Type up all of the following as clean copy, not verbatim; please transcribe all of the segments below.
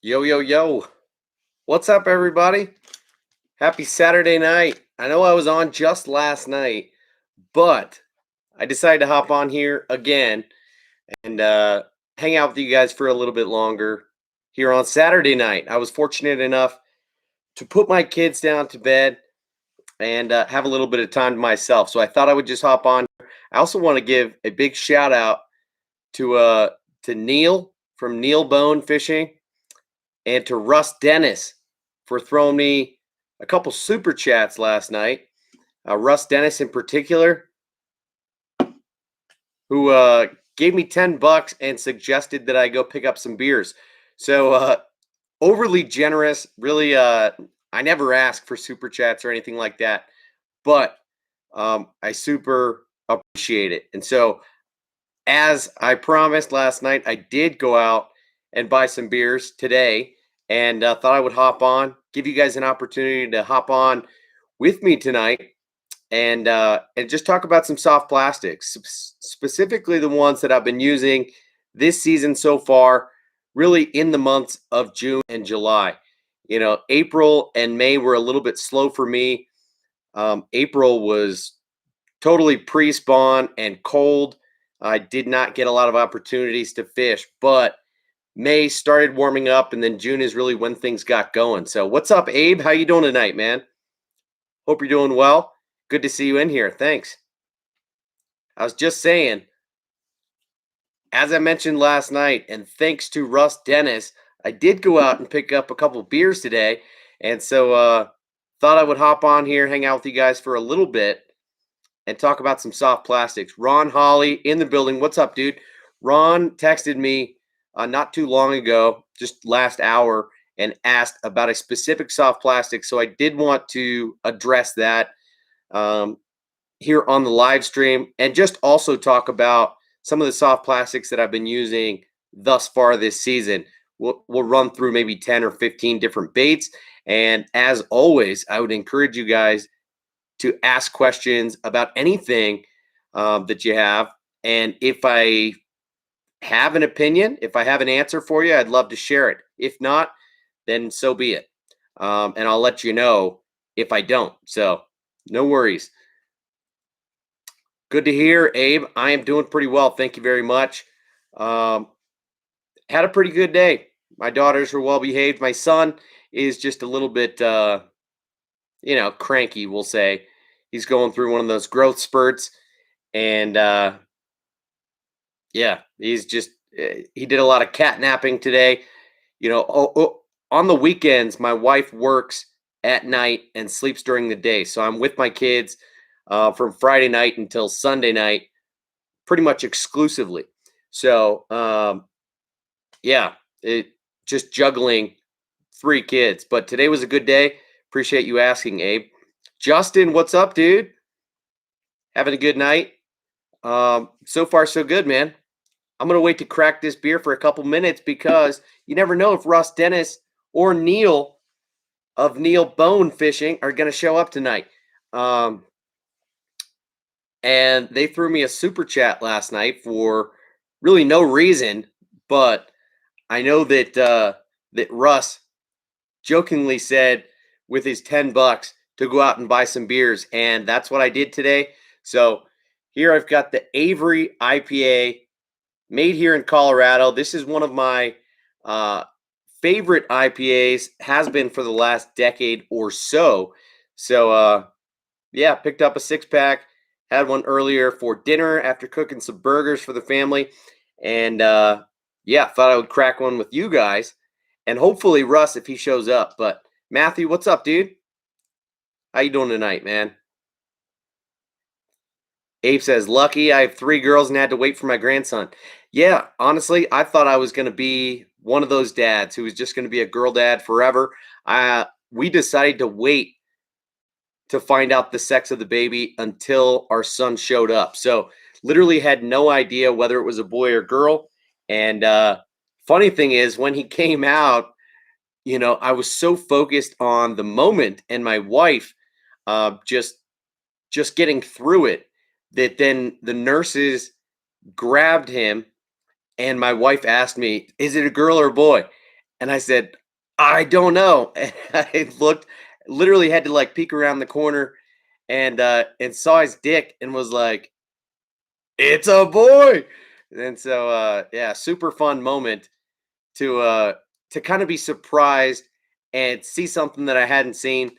Yo, yo, yo. What's up, everybody? Happy Saturday night. I know I was on just last night, but I decided to hop on here again and hang out with you guys for a little bit longer here on Saturday night. I was fortunate enough to put my kids down to bed and have a little bit of time to myself. So I thought I would just hop on. I also want to give a big shout out to uh, to Neil from Neil Bone Fishing and to Russ Dennis for throwing me a couple super chats last night. Russ Dennis in particular, who gave me $10 and suggested that I go pick up some beers. So overly generous. Really, I never ask for super chats or anything like that, but I super appreciate it. And so, as I promised last night, I did go out and buy some beers today, and thought I would hop on, give you guys an opportunity to hop on with me tonight, and just talk about some soft plastics, specifically the ones that I've been using this season so far, really in the months of June and July. You know, April and May were a little bit slow for me. April was totally pre-spawn and cold. I did not get a lot of opportunities to fish, but May started warming up, and then June is really when things got going. So, what's up, Abe? How you doing tonight, man? Hope you're doing well. Good to see you in here. Thanks. I was just saying, as I mentioned last night, and thanks to Russ Dennis, I did go out and pick up a couple beers today, and so thought I would hop on here, hang out with you guys for a little bit, and talk about some soft plastics. Ron Holly in the building. What's up, dude? Ron texted me not too long ago, just last hour, and asked about a specific soft plastic. So I did want to address that here on the live stream, and just also talk about some of the soft plastics that I've been using thus far this season. We'll run through maybe 10 or 15 different baits. And as always, I would encourage you guys to ask questions about anything that you have. And if I have an opinion, if I have an answer for you, I'd love to share it. If not, then so be it. And I'll let you know if I don't. So no worries. Good to hear, Abe. I am doing pretty well. Thank you very much. Had a pretty good day. My daughters were well behaved. My son is just a little bit, cranky, we'll say. He's going through one of those growth spurts. And he's just, he did a lot of cat napping today. You know, on the weekends, my wife works at night and sleeps during the day. So I'm with my kids from Friday night until Sunday night, pretty much exclusively. So, just juggling 3 kids. But today was a good day. Appreciate you asking, Abe. Justin, what's up, dude? Having a good night? So far, so good, man. I'm going to wait to crack this beer for a couple minutes because you never know if Russ Dennis or Neil of Neil Bone Fishing are going to show up tonight. And they threw me a super chat last night for really no reason, but I know that that Russ jokingly said with his $10 to go out and buy some beers, and that's what I did today. So here I've got the Avery IPA, made here in Colorado. This is one of my favorite IPAs, has been for the last decade or so. So picked up a 6-pack, had one earlier for dinner after cooking some burgers for the family, and thought I would crack one with you guys, and hopefully Russ if he shows up. But Matthew, what's up, dude? How you doing tonight, man? Abe says, lucky I have 3 girls and had to wait for my grandson. Yeah, honestly, I thought I was going to be one of those dads who was just going to be a girl dad forever. We decided to wait to find out the sex of the baby until our son showed up. So literally had no idea whether it was a boy or girl. And funny thing is, when he came out, you know, I was so focused on the moment and my wife just getting through it, that then the nurses grabbed him and my wife asked me, is it a girl or a boy? And I said, "I don't know." And I looked, literally had to like peek around the corner and saw his dick and was like, "It's a boy." And so yeah, super fun moment to uh to kind of be surprised and see something that I hadn't seen.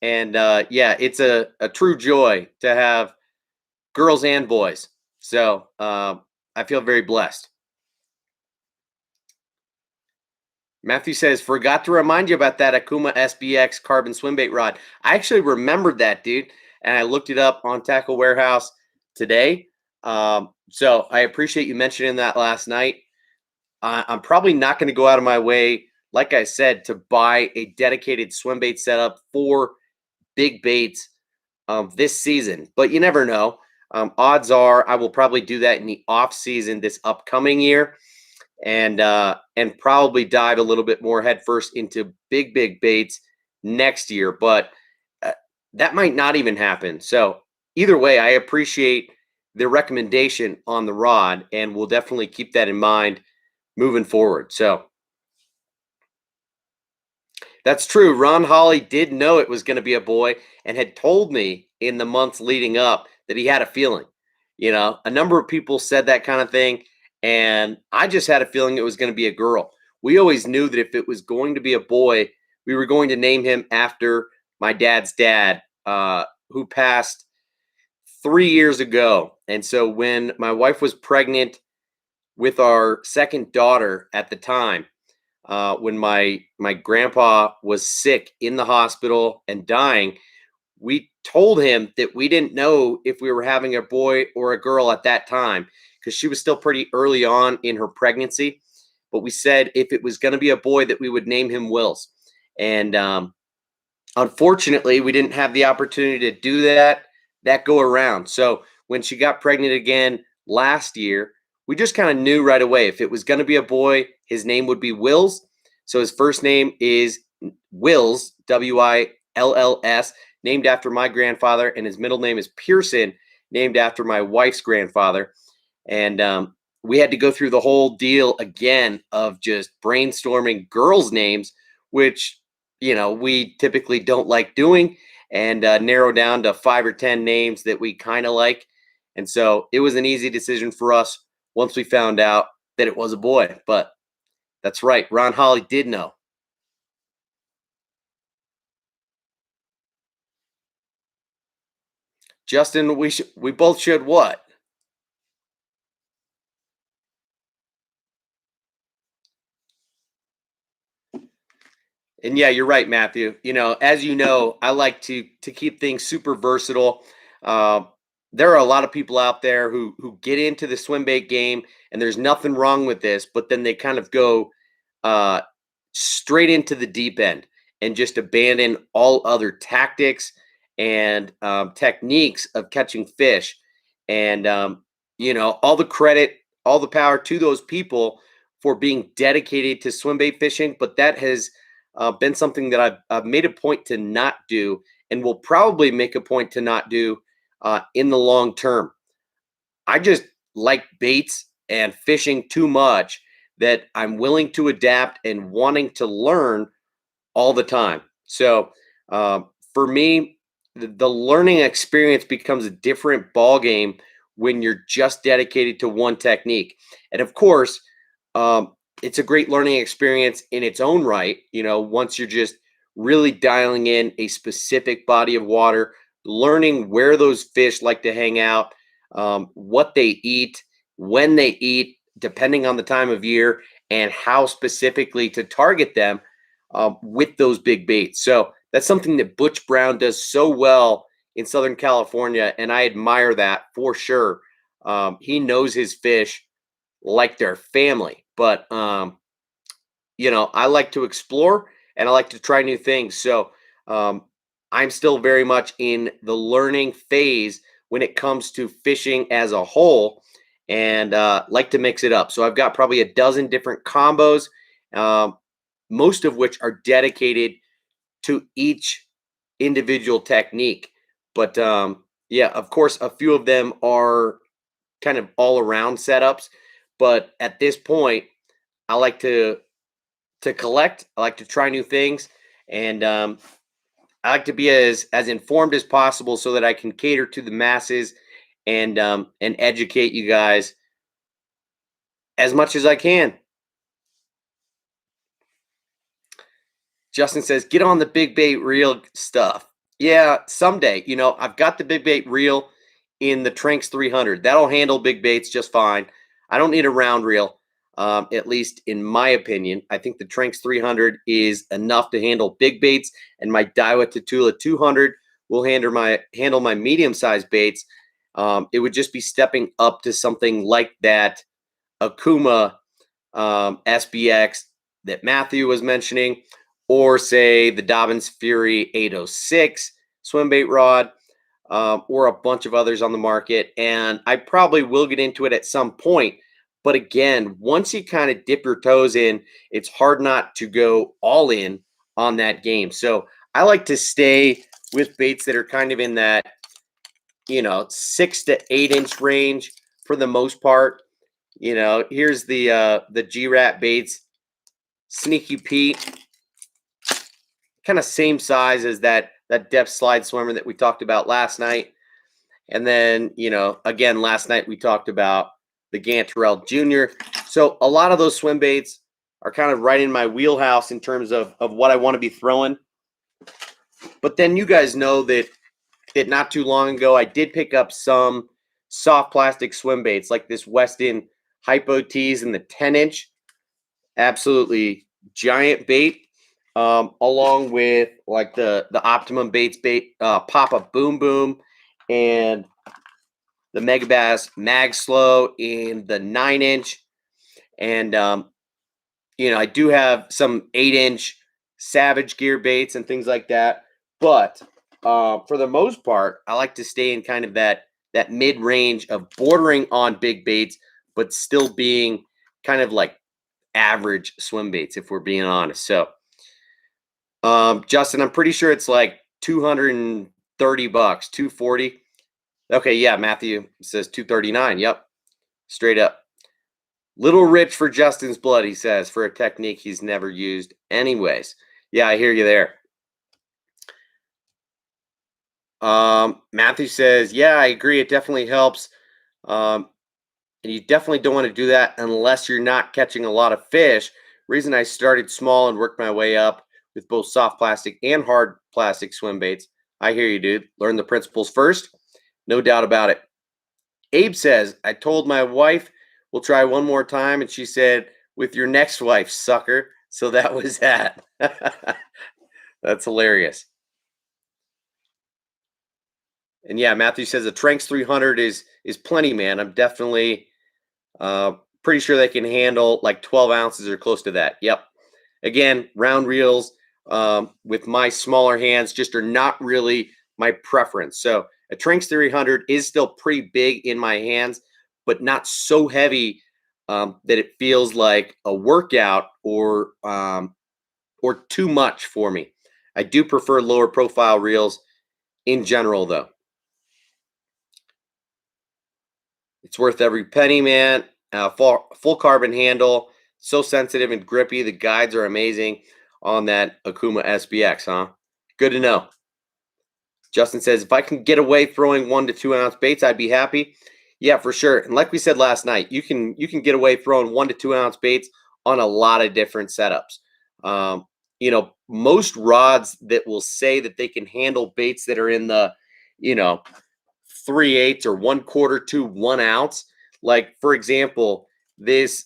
And yeah, it's a true joy to have girls and boys. So I feel very blessed. Matthew says, forgot to remind you about that Akuma SBX carbon swim bait rod. I actually remembered that, dude. And I looked it up on Tackle Warehouse today. So I appreciate you mentioning that last night. I'm probably not going to go out of my way, like I said, to buy a dedicated swim bait setup for big baits this season. But you never know. Odds are I will probably do that in the off season this upcoming year and probably dive a little bit more headfirst into big baits next year. But uh, that might not even happen. So either way, I appreciate the recommendation on the rod, and we'll definitely keep that in mind moving forward. So that's true. Ron Holly did know it was going to be a boy and had told me in the months leading up that he had a feeling. You know, a number of people said that kind of thing, and I just had a feeling it was going to be a girl. We always knew that if it was going to be a boy, we were going to name him after my dad's dad, who passed 3 years ago. And so when my wife was pregnant with our second daughter at the time, when my grandpa was sick in the hospital and dying, we told him that we didn't know if we were having a boy or a girl at that time because she was still pretty early on in her pregnancy. But we said if it was going to be a boy, that we would name him Wills. And unfortunately, we didn't have the opportunity to do that go around. So when she got pregnant again last year, we just kind of knew right away if it was going to be a boy, his name would be Wills. So his first name is Wills, Wills, named after my grandfather, and his middle name is Pearson, named after my wife's grandfather. And we had to go through the whole deal again of just brainstorming girls' names, which we typically don't like doing, and narrow down to 5 or 10 names that we kind of like. And so it was an easy decision for us once we found out that it was a boy. But that's right, Ron Holly did know. Justin, we both should what? And yeah, you're right, Matthew. As you know, I like to keep things super versatile. Uh, there are a lot of people out there who get into the swim bait game, and there's nothing wrong with this, but then they kind of go uh, straight into the deep end and just abandon all other tactics and techniques of catching fish. And all the credit, all the power to those people for being dedicated to swim bait fishing, but that has been something that I've made a point to not do and will probably make a point to not do in the long term. I just like baits and fishing too much that I'm willing to adapt and wanting to learn all the time. So for me, the learning experience becomes a different ball game when you're just dedicated to one technique. And of course, um, it's a great learning experience in its own right. Once you're just really dialing in a specific body of water, learning where those fish like to hang out, what they eat, when they eat, depending on the time of year, and how specifically to target them with those big baits. So that's something that Butch Brown does so well in Southern California, and I admire that for sure. He knows his fish like their family, but I like to explore and I like to try new things. So um, I'm still very much in the learning phase when it comes to fishing as a whole, and like to mix it up. So I've got probably a dozen different combos, um, most of which are dedicated to each individual technique. But yeah, of course, a few of them are kind of all around setups. But at this point, I like to to collect. I like to try new things, and I like to be as informed as possible so that I can cater to the masses and educate you guys as much as I can. Justin says, get on the big bait reel stuff. Yeah, someday. I've got the big bait reel in the Tranks 300. That'll handle big baits just fine. I don't need a round reel, at least in my opinion. I think the Tranks 300 is enough to handle big baits, and my Daiwa Tatula 200 will handle my medium-sized baits. It would just be stepping up to something like that Akuma SBX that Matthew was mentioning, or say the Dobbins Fury 806 swim bait rod, or a bunch of others on the market. And I probably will get into it at some point. But again, once you kind of dip your toes in, it's hard not to go all in on that game. So I like to stay with baits that are kind of in that, 6 to 8 inch range for the most part. Here's the G-Rat baits, Sneaky Pete, kind of same size as that depth slide swimmer that we talked about last night. And then, again, last night we talked about the Gantarelle Jr. So a lot of those swim baits are kind of right in my wheelhouse in terms of what I want to be throwing. But then you guys know that not too long ago, I did pick up some soft plastic swim baits like this Weston Hypo Tees in the 10-inch. Absolutely giant bait. Along with like the Optimum Baits bait, Papa Boom Boom, and the Megabass Mag Slow in the 9-inch. And, I do have some 8-inch Savage Gear baits and things like that. But for the most part, I like to stay in kind of that mid-range of bordering on big baits, but still being kind of like average swim baits, if we're being honest. So, Justin, I'm pretty sure it's like $230, 240. Okay, yeah, Matthew says 239. Yep. Straight up. Little rich for Justin's blood, he says, for a technique he's never used anyways. Yeah, I hear you there. Matthew says, yeah, I agree. It definitely helps. And you definitely don't want to do that unless you're not catching a lot of fish. Reason I started small and worked my way up with both soft plastic and hard plastic swim baits. I hear you, dude. Learn the principles first. No doubt about it. Abe says, I told my wife we'll try one more time, and she said, with your next wife, sucker. So that was that. That's hilarious. And yeah, Matthew says a Tranks 300 is plenty, man. I'm definitely pretty sure they can handle like 12 ounces or close to that. Yep. Again, round reels with my smaller hands just are not really my preference. So a Tranks 300 is still pretty big in my hands, but not so heavy that it feels like a workout or too much for me. I do prefer lower profile reels in general, though. It's worth every penny, man. Full carbon handle, so sensitive and grippy. The guides are amazing on that Akuma SBX, huh? Good to know. Justin says, if I can get away throwing 1 to 2 ounce baits, I'd be happy. Yeah, for sure. And like we said last night, you can get away throwing 1 to 2 ounce baits on a lot of different setups. Most rods that will say that they can handle baits that are in the, 3/8 or 1/4 to 1 ounce. Like, for example, this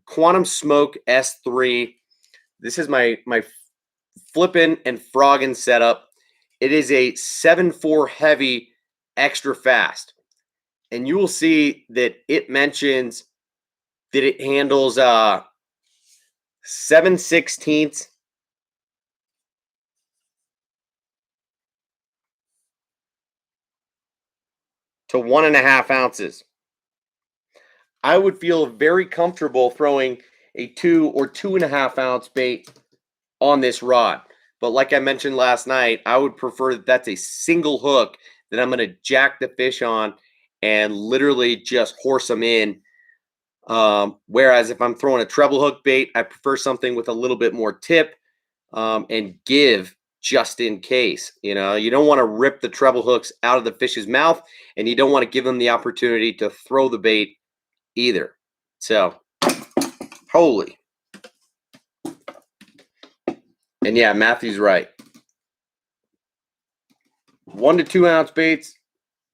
Quantum Smoke S3. This is my flippin' and froggin' setup. It is a 7.4 heavy extra fast. And you will see that it mentions that it handles 7/16 to 1.5 ounces. I would feel very comfortable throwing a 2 or 2.5 ounce bait on this rod. But like I mentioned last night, I would prefer that that's a single hook that I'm going to jack the fish on and literally just horse them in Whereas if I'm throwing a treble hook bait, I prefer something with a little bit more tip and give just in case. You know, you don't want to rip the treble hooks out of the fish's mouth, and you don't want to give them the opportunity to throw the bait either. So, holy. And yeah, Matthew's right. 1 to 2 ounce baits,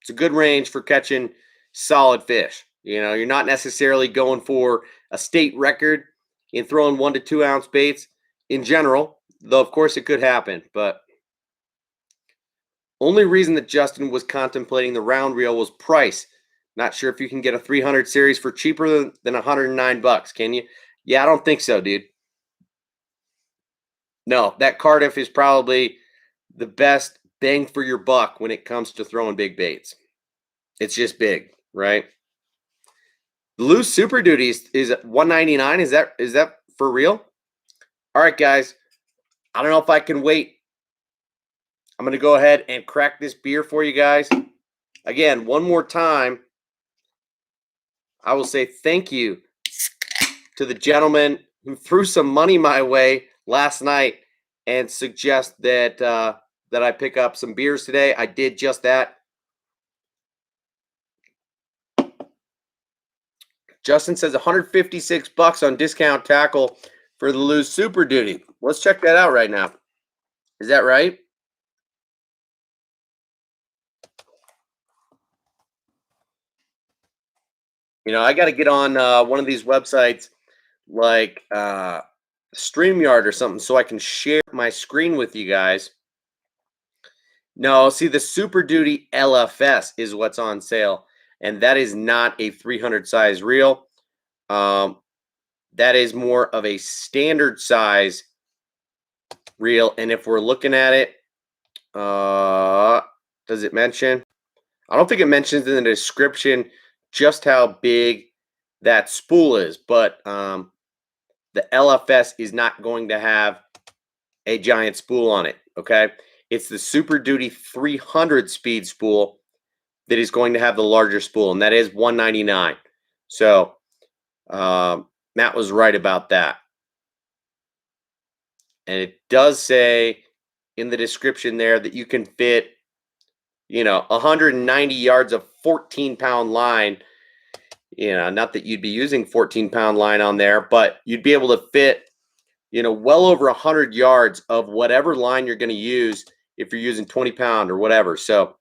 it's a good range for catching solid fish. You know, you're not necessarily going for a state record in throwing 1 to 2 ounce baits in general, though of course it could happen. But only reason that Justin was contemplating the round reel was price. Not sure if you can get a 300 series for cheaper than $109, can you? Yeah, I don't think so, dude. No, that Cardiff is probably the best bang for your buck when it comes to throwing big baits. It's just big, right? The loose Super Duty is $199. Is that for real? All right, guys. I don't know if I can wait. I'm going to go ahead and crack this beer for you guys. Again, one more time, I will say thank you to the gentleman who threw some money my way last night and suggest that that I pick up some beers today. I did just that. Justin says $156 on discount tackle for the loose Super Duty. Let's check that out right now. Is that right? You know, I got to get on one of these websites like StreamYard or something so I can share my screen with you guys. No, see, the Super Duty LFS is what's on sale, and that is not a 300 size reel. That is more of a standard size reel. And if we're looking at it, does it mention? I don't think it mentions in the description just how big that spool is, but the LFS is not going to have a giant spool on it, okay? It's the Super Duty 300 speed spool that is going to have the larger spool, and that is $199. So Matt was right about that. And it does say in the description there that you can fit, you know, 190 yards of 14-pound line. You know, not that you'd be using 14-pound line on there, but you'd be able to fit, you know, well over 100 yards of whatever line you're going to use if you're using 20-pound or whatever. So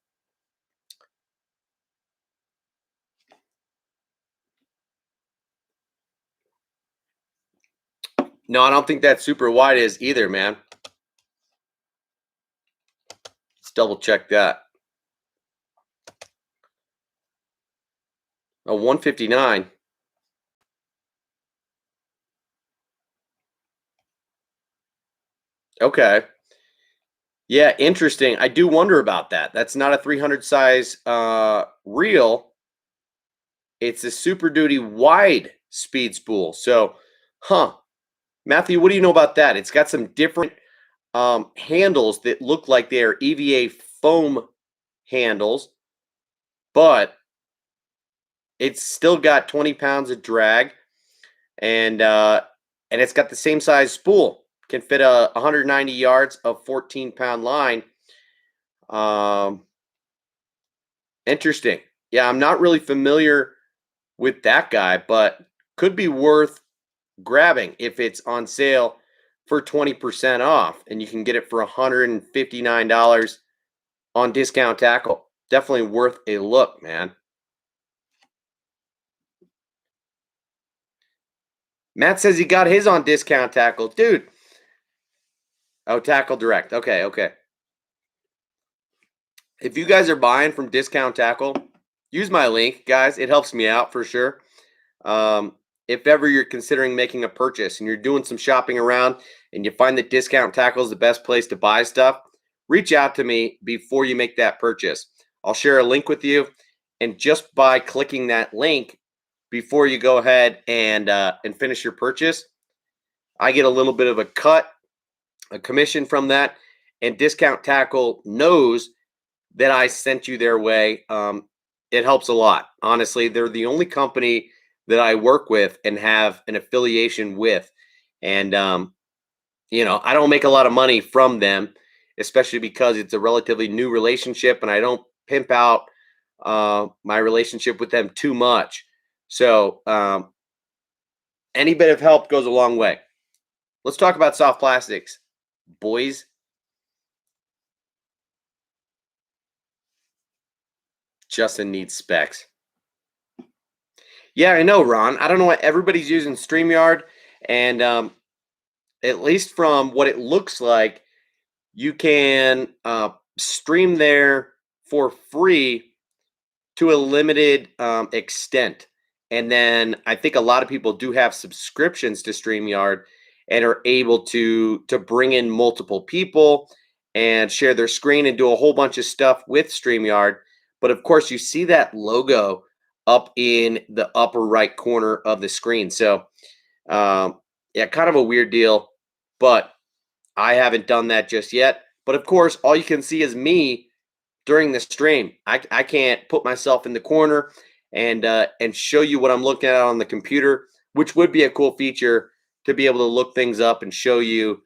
no, I don't think that super wide is either, man. Let's double check that. Oh, 159. Okay. Yeah, interesting. I do wonder about that. That's not a 300 size reel. It's a Super Duty wide speed spool. So, Matthew, what do you know about that? It's got some different handles that look like they are EVA foam handles, but it's still got 20 pounds of drag, and it's got the same size spool. Can fit 190 yards of 14-pound line. Interesting. Yeah, I'm not really familiar with that guy, but could be worth grabbing if it's on sale for 20% off, and you can get it for $159 on discount tackle. Definitely worth a look, man. Matt says he got his on discount tackle. Dude. Oh, Tackle Direct. Okay, okay. If you guys are buying from Discount Tackle, use my link, guys. It helps me out for sure. If ever you're considering making a purchase and you're doing some shopping around and you find that Discount Tackle is the best place to buy stuff, reach out to me before you make that purchase. I'll share a link with you, and just by clicking that link before you go ahead and finish your purchase, I get a little bit of a cut, a commission from that, and Discount Tackle knows that I sent you their way. It helps a lot. Honestly, they're the only company that I work with and have an affiliation with. And, I don't make a lot of money from them, especially because it's a relatively new relationship and I don't pimp out my relationship with them too much. So, any bit of help goes a long way. Let's talk about soft plastics, boys. Justin needs specs. Yeah, I know, Ron. I don't know what everybody's using StreamYard, and at least from what it looks like, you can stream there for free to a limited extent. And then I think a lot of people do have subscriptions to StreamYard and are able to bring in multiple people and share their screen and do a whole bunch of stuff with StreamYard. But of course, you see that logo up in the upper right corner of the screen. So, yeah, kind of a weird deal, but I haven't done that just yet. But of course, all you can see is me during the stream. I can't put myself in the corner and show you what I'm looking at on the computer, which would be a cool feature to be able to look things up and show you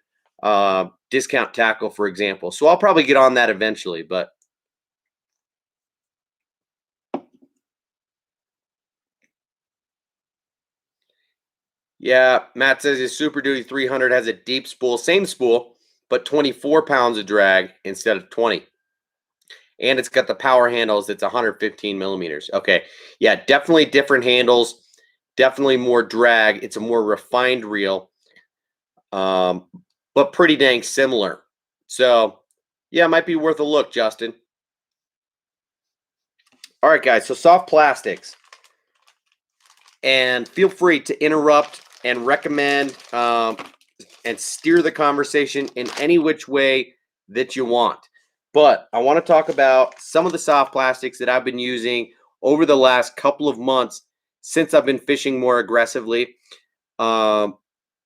discount tackle, for example. So I'll probably get on that eventually, but yeah, Matt says his Super Duty 300 has a deep spool, same spool, but 24 pounds of drag instead of 20. And it's got the power handles. It's 115 millimeters. Okay. Yeah, definitely different handles. Definitely more drag. It's a more refined reel, but pretty dang similar. So, yeah, it might be worth a look, Justin. All right, guys. So, soft plastics. And feel free to interrupt and recommend and steer the conversation in any which way that you want. But I want to talk about some of the soft plastics that I've been using over the last couple of months since I've been fishing more aggressively and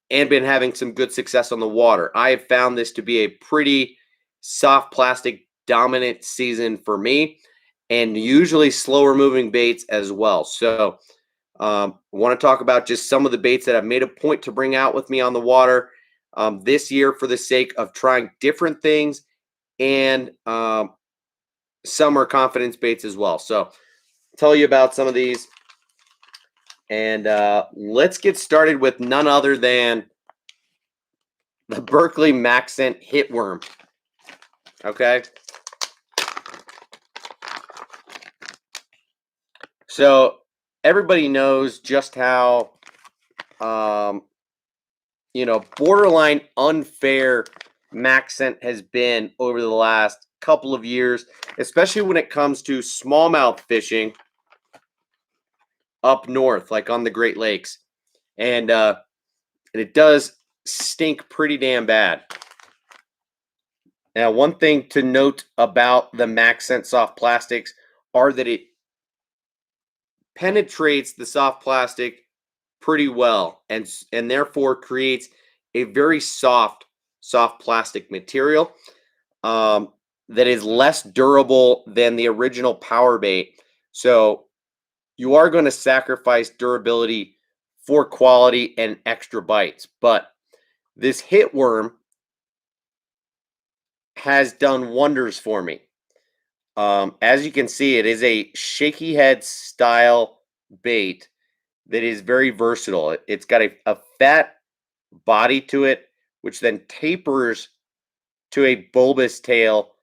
been having some good success on the water. I have found this to be a pretty soft plastic dominant season for me and usually slower moving baits as well. So, I want to talk about just some of the baits that I've made a point to bring out with me on the water this year for the sake of trying different things and summer confidence baits as well. So, I'll tell you about some of these. And let's get started with none other than the Berkeley Maxent Hitworm. Okay. So, everybody knows just how borderline unfair Maxent has been over the last couple of years, especially when it comes to smallmouth fishing up north, like on the Great Lakes. And it does stink pretty damn bad. Now, one thing to note about the Maxent soft plastics are that it penetrates the soft plastic pretty well and therefore creates a very soft plastic material that is less durable than the original power bait. So you are going to sacrifice durability for quality and extra bites. But this Hitworm has done wonders for me. As you can see, it is a shaky head style bait that is very versatile. It's got a fat body to it, which then tapers to a bulbous tail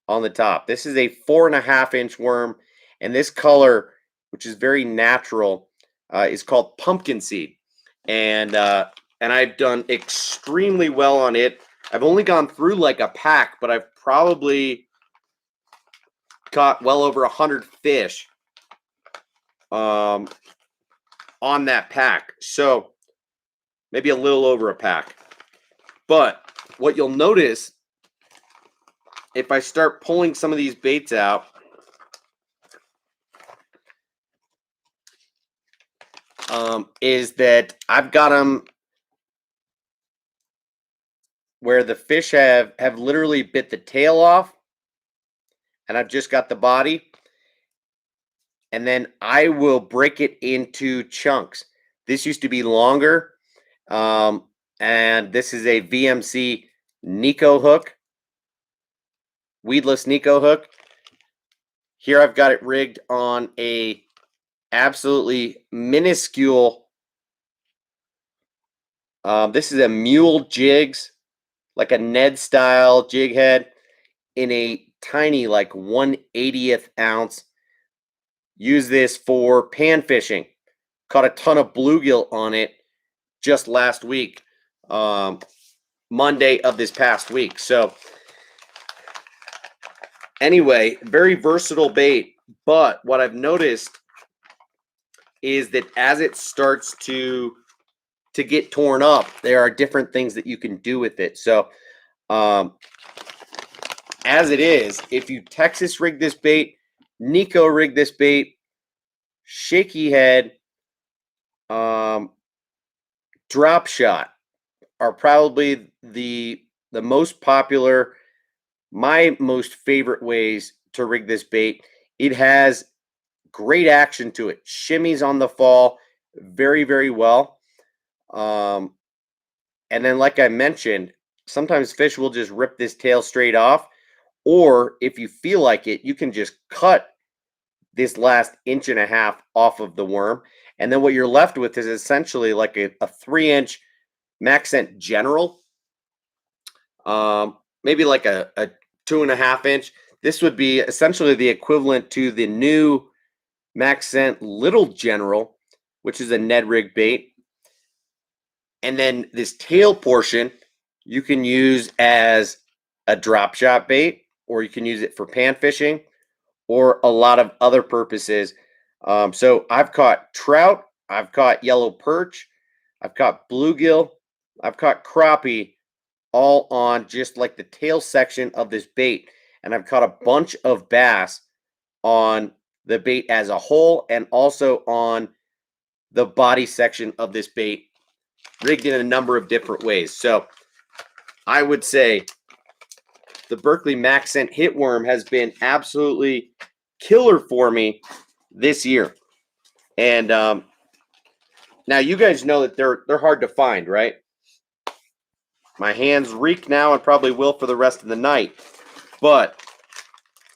on the top. This is a 4.5-inch worm, and this color, which is very natural, is called pumpkin seed. And I've done extremely well on it. I've only gone through like a pack, but I've probably caught well over 100 fish on that pack. So maybe a little over a pack. But what you'll notice if I start pulling some of these baits out, is that I've got them where the fish have literally bit the tail off, and I've just got the body, and then I will break it into chunks. This used to be longer. And this is a VMC Nico hook, weedless Nico hook. Here I've got it rigged on a absolutely minuscule. This is a mule jigs, like a Ned style jig head in a tiny, like 1/80th ounce. Use this for pan fishing. Caught a ton of bluegill on it just last week, Monday of this past week. So anyway, very versatile bait. But what I've noticed is that as it starts to get torn up, there are different things that you can do with it. So as it is, if you Texas rig this bait, Nico rig this bait, shaky head, drop shot are probably the most popular, my most favorite ways to rig this bait. It has great action to it. Shimmies on the fall very, very well. And then, like I mentioned, sometimes fish will just rip this tail straight off. Or if you feel like it, you can just cut this last 1.5 inches off of the worm. And then what you're left with is essentially like a 3-inch Maxent General. Maybe like a 2.5 inch. This would be essentially the equivalent to the new Maxent Little General, which is a Ned rig bait. And then this tail portion you can use as a drop shot bait, or you can use it for pan fishing, or a lot of other purposes. So I've caught trout, I've caught yellow perch, I've caught bluegill, I've caught crappie, all on just like the tail section of this bait. And I've caught a bunch of bass on the bait as a whole, and also on the body section of this bait, rigged in a number of different ways. So I would say the Berkeley Maxent Hitworm has been absolutely killer for me this year. And now you guys know that they're hard to find, right? My hands reek now and probably will for the rest of the night. But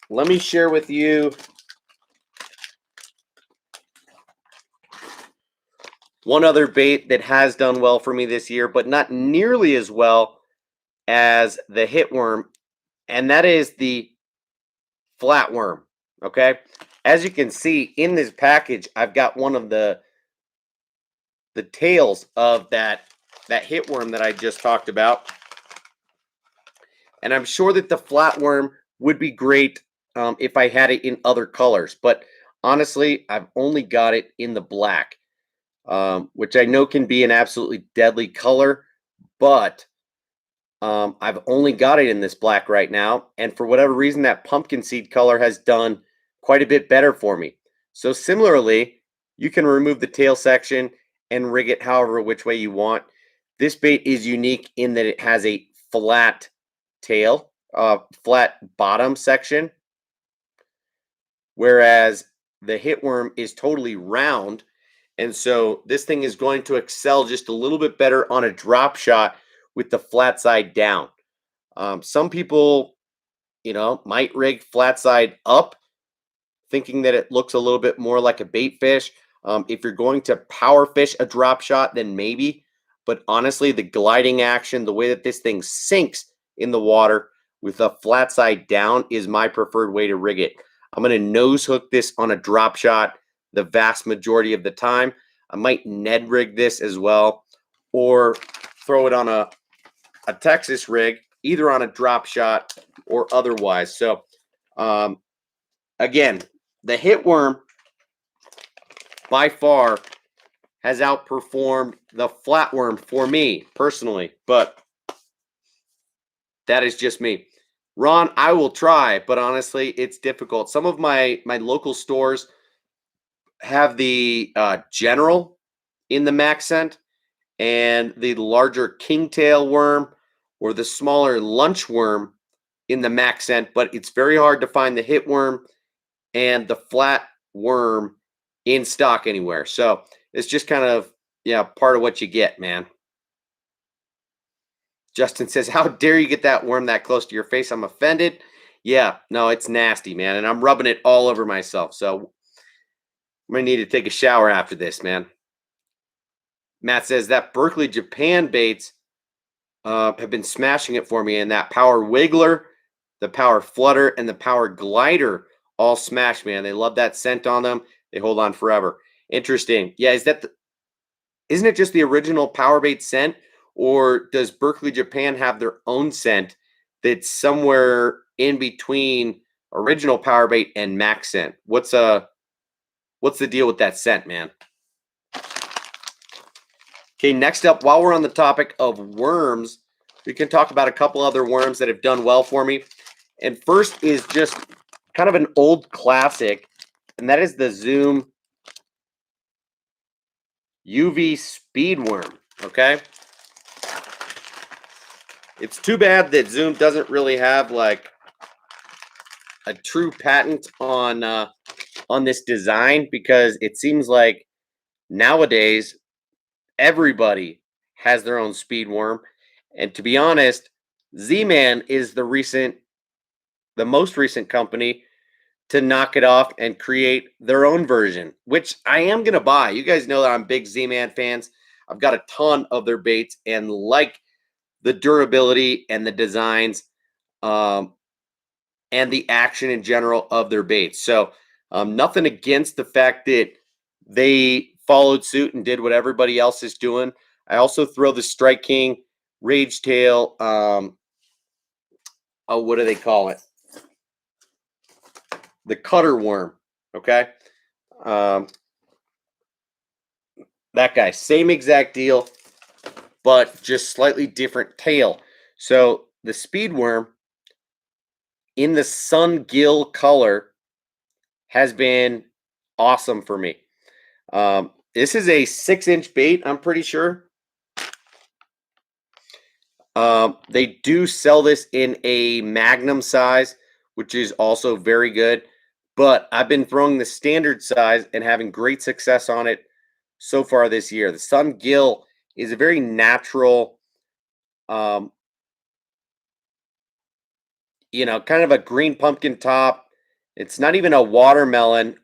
let me share with you one other bait that has done well for me this year, but not nearly as well as the Hitworm, and that is the Flatworm. Okay, as you can see in this package, I've got one of the tails of that Hitworm that I just talked about, and I'm sure that the Flatworm would be great if I had it in other colors, but honestly, I've only got it in the black, which I know can be an absolutely deadly color, but I've only got it in this black right now, and for whatever reason, that pumpkin seed color has done quite a bit better for me. So similarly, you can remove the tail section and rig it however which way you want. This bait is unique in that it has a flat tail, flat bottom section, whereas the Hitworm is totally round. And so this thing is going to excel just a little bit better on a drop shot with the flat side down. Some people, might rig flat side up, thinking that it looks a little bit more like a bait fish. If you're going to power fish a drop shot, then maybe. But honestly, the gliding action, the way that this thing sinks in the water with a flat side down is my preferred way to rig it. I'm going to nose hook this on a drop shot the vast majority of the time. I might Ned rig this as well, or throw it on a Texas rig, either on a drop shot or otherwise. So again, the Hitworm by far has outperformed the Flatworm for me personally, but that is just me. Ron, I will try, but honestly, it's difficult. Some of my local stores have the General in the Maxent, and the larger kingtail worm or the smaller lunch worm in the Maxent, but it's very hard to find the Hitworm and the flat worm in stock anywhere. So it's just kind of Yeah, part of what you get, man. Justin says, "How dare you get that worm that close to your face? I'm offended." Yeah, no, it's nasty, man, and I'm rubbing it all over myself. So I'm gonna need to take a shower after this, man. Matt says that Berkeley Japan baits have been smashing it for me, and that Power Wiggler, the Power Flutter, and the Power Glider all smash, man. They love that scent on them. They hold on forever. Interesting. Yeah, isn't it just the original Power Bait scent, or does Berkeley Japan have their own scent that's somewhere in between original Power Bait and Max scent? What's the deal with that scent, man? Okay, next up, while we're on the topic of worms, we can talk about a couple other worms that have done well for me. And first is just kind of an old classic, and that is the Zoom UV Speed Worm. Okay, it's too bad that Zoom doesn't really have like a true patent on this design, because it seems like nowadays everybody has their own speed worm. And to be honest, Z-Man is the most recent company to knock it off and create their own version, which I am going to buy. You guys know that I'm big Z-Man fans. I've got a ton of their baits and like the durability and the designs, um, and the action in general of their baits. So nothing against the fact that they followed suit and did what everybody else is doing. I also throw the Strike King, Rage Tail, oh, what do they call it? The Cutter Worm. Okay. Um, that guy, same exact deal, but just slightly different tail. So the Speed Worm in the Sun Gill color has been awesome for me. This is a 6-inch bait, I'm pretty sure. They do sell this in a Magnum size, which is also very good. But I've been throwing the standard size and having great success on it so far this year. The Sun Gill is a very natural, um, kind of a green pumpkin top. It's not even a watermelon.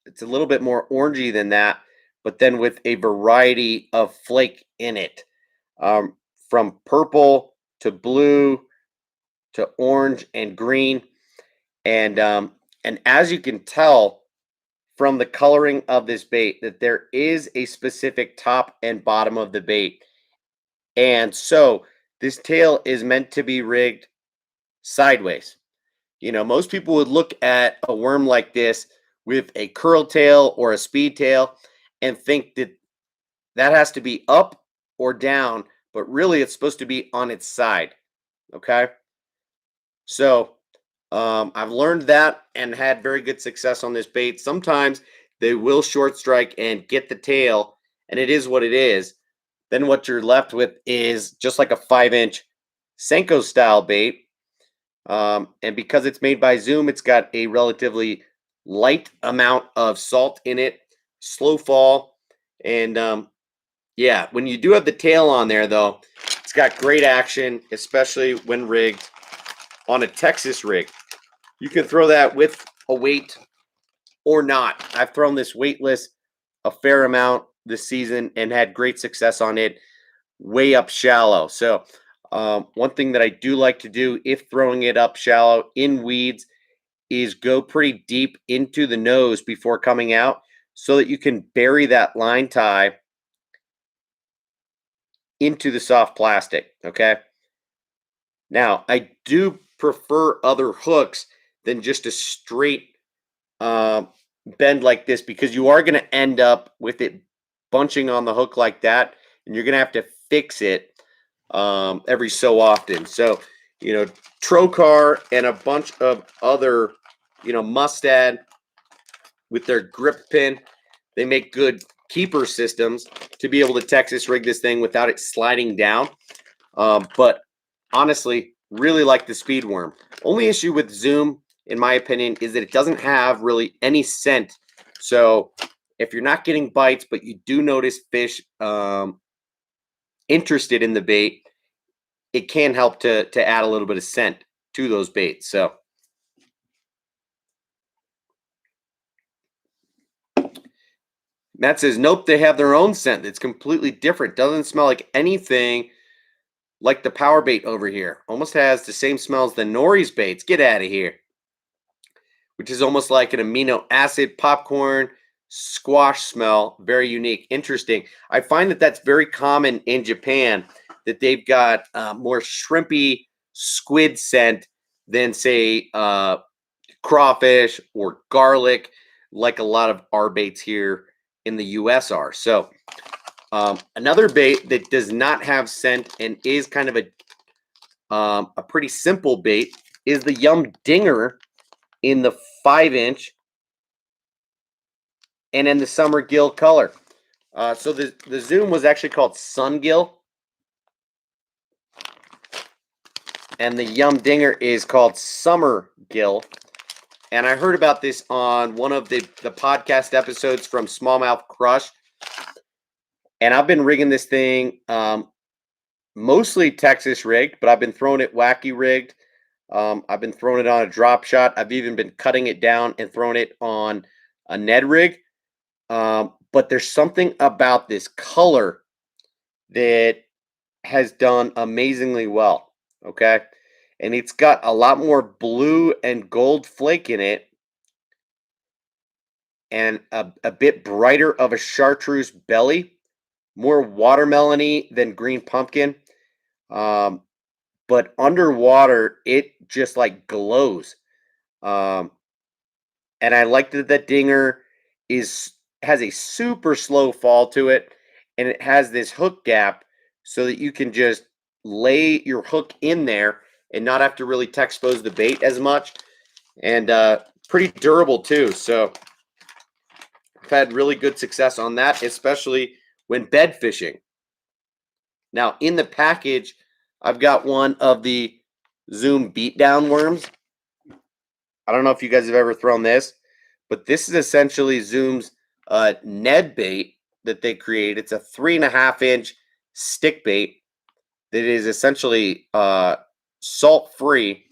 It's a little bit more orangey than that, but then with a variety of flake in it, um, from purple to blue to orange and green. And as you can tell from the coloring of this bait, that there is a specific top and bottom of the bait. And so this tail is meant to be rigged sideways. Most people would look at a worm like this with a curl tail or a speed tail and think that that has to be up or down, but really it's supposed to be on its side. Okay. So I've learned that and had very good success on this bait. Sometimes they will short strike and get the tail, and it is what it is. Then what you're left with is just like a 5-inch Senko style bait. And because it's made by Zoom, it's got a relatively light amount of salt in it, slow fall. And yeah, when you do have the tail on there, though, it's got great action, especially when rigged on a Texas rig. You can throw that with a weight or not. I've thrown this weightless a fair amount this season and had great success on it way up shallow. So one thing that I do like to do if throwing it up shallow in weeds is go pretty deep into the nose before coming out so that you can bury that line tie into the soft plastic. Okay. Now, I do prefer other hooks than just a straight uh, bend like this, because you are going to end up with it bunching on the hook like that, and you're going to have to fix it every so often. So, Trocar and a bunch of other, Mustad with their grip pin, they make good keeper systems to be able to Texas rig this thing without it sliding down. But honestly, really like the Speed Worm. Only issue with Zoom, in my opinion, is that it doesn't have really any scent. So if you're not getting bites, but you do notice fish interested in the bait, it can help to add a little bit of scent to those baits. So Matt says, nope, they have their own scent. It's completely different. Doesn't smell like anything like the power bait over here. Almost has the same smell as the Nori's baits. Get out of here. Which is almost like an amino acid popcorn squash smell. Very unique. Interesting. I find that that's very common in Japan, that they've got more shrimpy squid scent than, say, crawfish or garlic, like a lot of our baits here in the US are. So another bait that does not have scent and is kind of a pretty simple bait is the Yum Dinger in the 5-inch and in the summer gill color. So the Zoom was actually called Sun Gill, and the Yum Dinger is called Summer Gill. And I heard about this on one of the podcast episodes from Smallmouth Crush. And I've been rigging this thing mostly Texas rigged, but I've been throwing it wacky rigged. I've been throwing it on a drop shot. I've even been cutting it down and throwing it on a Ned rig. But there's something about this color that has done amazingly well. Okay. And it's got a lot more blue and gold flake in it, and a bit brighter of a chartreuse belly, more watermelony than green pumpkin. But underwater, it just like glows. And I like that the Dinger has a super slow fall to it, and it has this hook gap so that you can just lay your hook in there and not have to really expose the bait as much. And pretty durable too. So I've had really good success on that, especially when bed fishing. Now in the package, I've got one of the Zoom beatdown worms. I don't know if you guys have ever thrown this, but this is essentially Zoom's Ned bait that they create. It's a 3.5-inch stick bait that is essentially salt-free,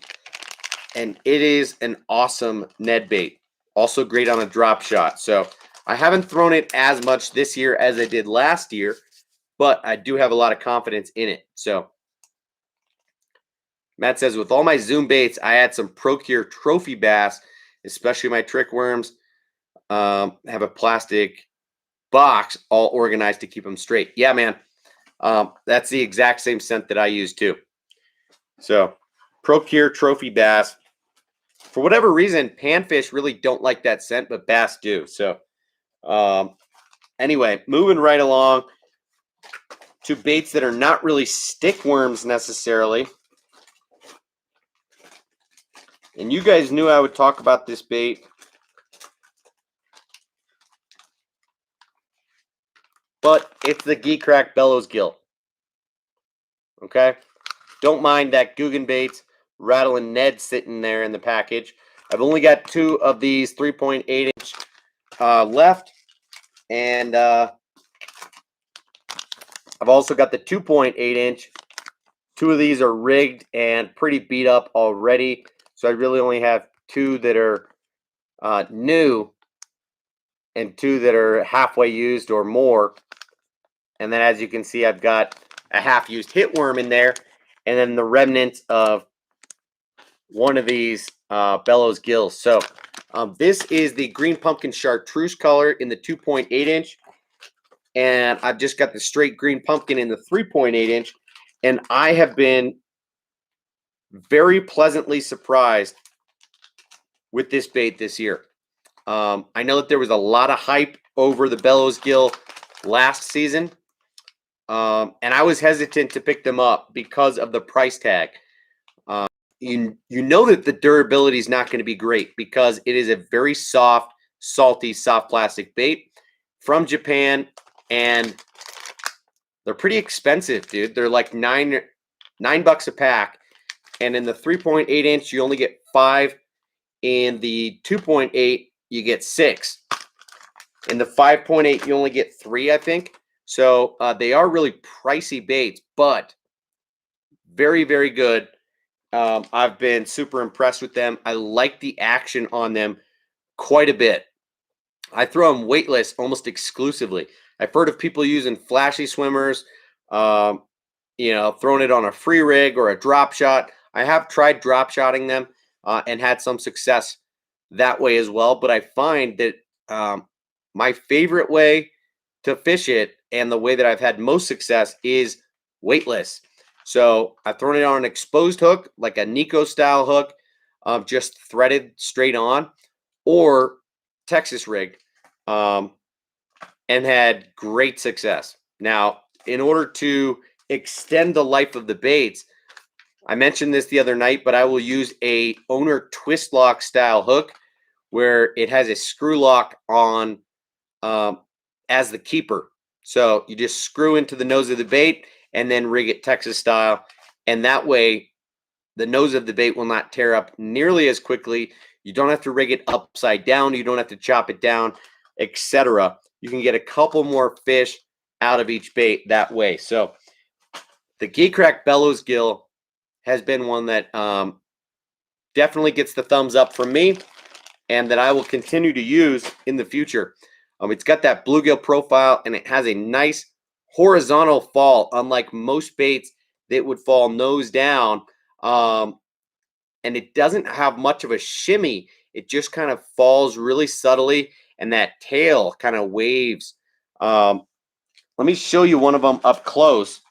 and it is an awesome Ned bait. Also great on a drop shot. So I haven't thrown it as much this year as I did last year, but I do have a lot of confidence in it. So Matt says, with all my Zoom baits, I add some Procure trophy bass, especially my trick worms. Have a plastic box all organized to keep them straight. Yeah, man. That's the exact same scent that I use too. So Procure trophy bass. For whatever reason, panfish really don't like that scent, but bass do. So anyway, moving right along to baits that are not really stick worms necessarily. And you guys knew I would talk about this bait. But it's the Geek Crack Bellows Gill. Okay? Don't mind that Guggen baits rattling Ned sitting there in the package. I've only got 2 of these 3.8-inch left. And I've also got the 2.8-inch. 2 of these are rigged and pretty beat up already. So I really only have 2 that are new and 2 that are halfway used or more. And then as you can see, I've got a half-used hitworm in there, and then the remnants of one of these Bellows gills. So this is the green pumpkin chartreuse color in the 2.8-inch, and I've just got the straight green pumpkin in the 3.8-inch, and I have been very pleasantly surprised with this bait this year. I know that there was a lot of hype over the Bellows gill last season, and I was hesitant to pick them up because of the price tag. You know that the durability is not going to be great because it is a very soft, salty, soft plastic bait from Japan, and they're pretty expensive, dude. They're like $9 a pack, and in the 3.8-inch, you only get 5. In the 2.8, you get 6. In the 5.8, you only get 3, I think. So they are really pricey baits, but very, very good. I've been super impressed with them. I like the action on them quite a bit. I throw them weightless almost exclusively. I've heard of people using flashy swimmers, um, throwing it on a free rig or a drop shot. I have tried drop shotting them and had some success that way as well. But I find that my favorite way to fish it and the way that I've had most success is weightless. So I've thrown it on an exposed hook, like a Nico style hook, just threaded straight on, or Texas rigged, um, and had great success. Now, in order to extend the life of the baits, I mentioned this the other night, but I will use a owner twist lock style hook where it has a screw lock on as the keeper. So you just screw into the nose of the bait and then rig it Texas style. And that way, the nose of the bait will not tear up nearly as quickly. You don't have to rig it upside down. You don't have to chop it down, etc. You can get a couple more fish out of each bait that way. So the Geek Crack Bellows Gill has been one that definitely gets the thumbs up from me and that I will continue to use in the future. It's got that bluegill profile and it has a nice horizontal fall, unlike most baits that would fall nose down. And it doesn't have much of a shimmy. It just kind of falls really subtly, and that tail kind of waves. Let me show you one of them up close.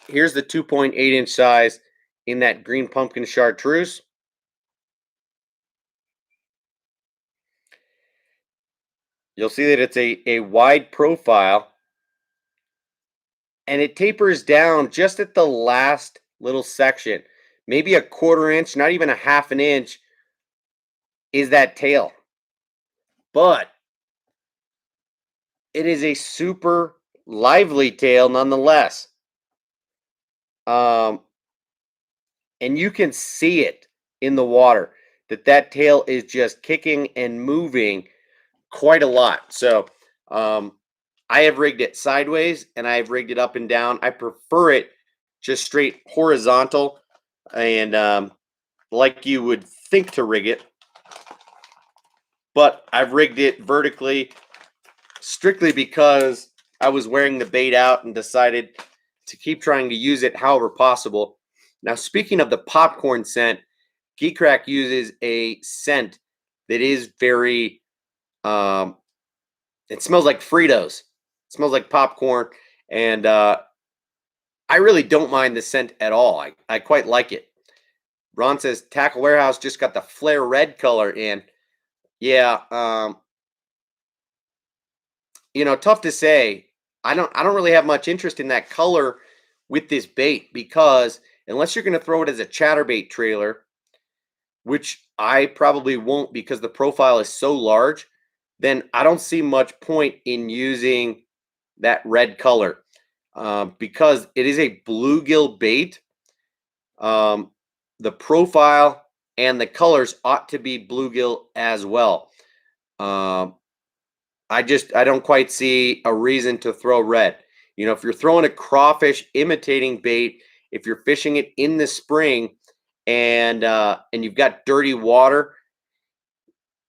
Here's the 2.8-inch size in that green pumpkin chartreuse. You'll see that it's a wide profile, and it tapers down just at the last little section. Maybe a 1/4 inch, not even a 1/2 an inch, is that tail. But it is a super lively tail nonetheless. And you can see it in the water that tail is just kicking and moving quite a lot. So I have rigged it sideways and I have rigged it up and down. I prefer it just straight horizontal and like you would think to rig it. But I've rigged it vertically strictly because I was wearing the bait out and decided to keep trying to use it however possible. Now, speaking of the popcorn scent, Geek Crack uses a scent that is very, it smells like Fritos. It smells like popcorn. And I really don't mind the scent at all. I quite like it. Ron says, Tackle Warehouse just got the flare red color in. Yeah, tough to say. I don't really have much interest in that color with this bait because unless you're going to throw it as a chatterbait trailer, which I probably won't because the profile is so large, then I don't see much point in using that red color because it is a bluegill bait. The profile and the colors ought to be bluegill as well. I don't quite see a reason to throw red. If you're throwing a crawfish imitating bait, if you're fishing it in the spring and you've got dirty water,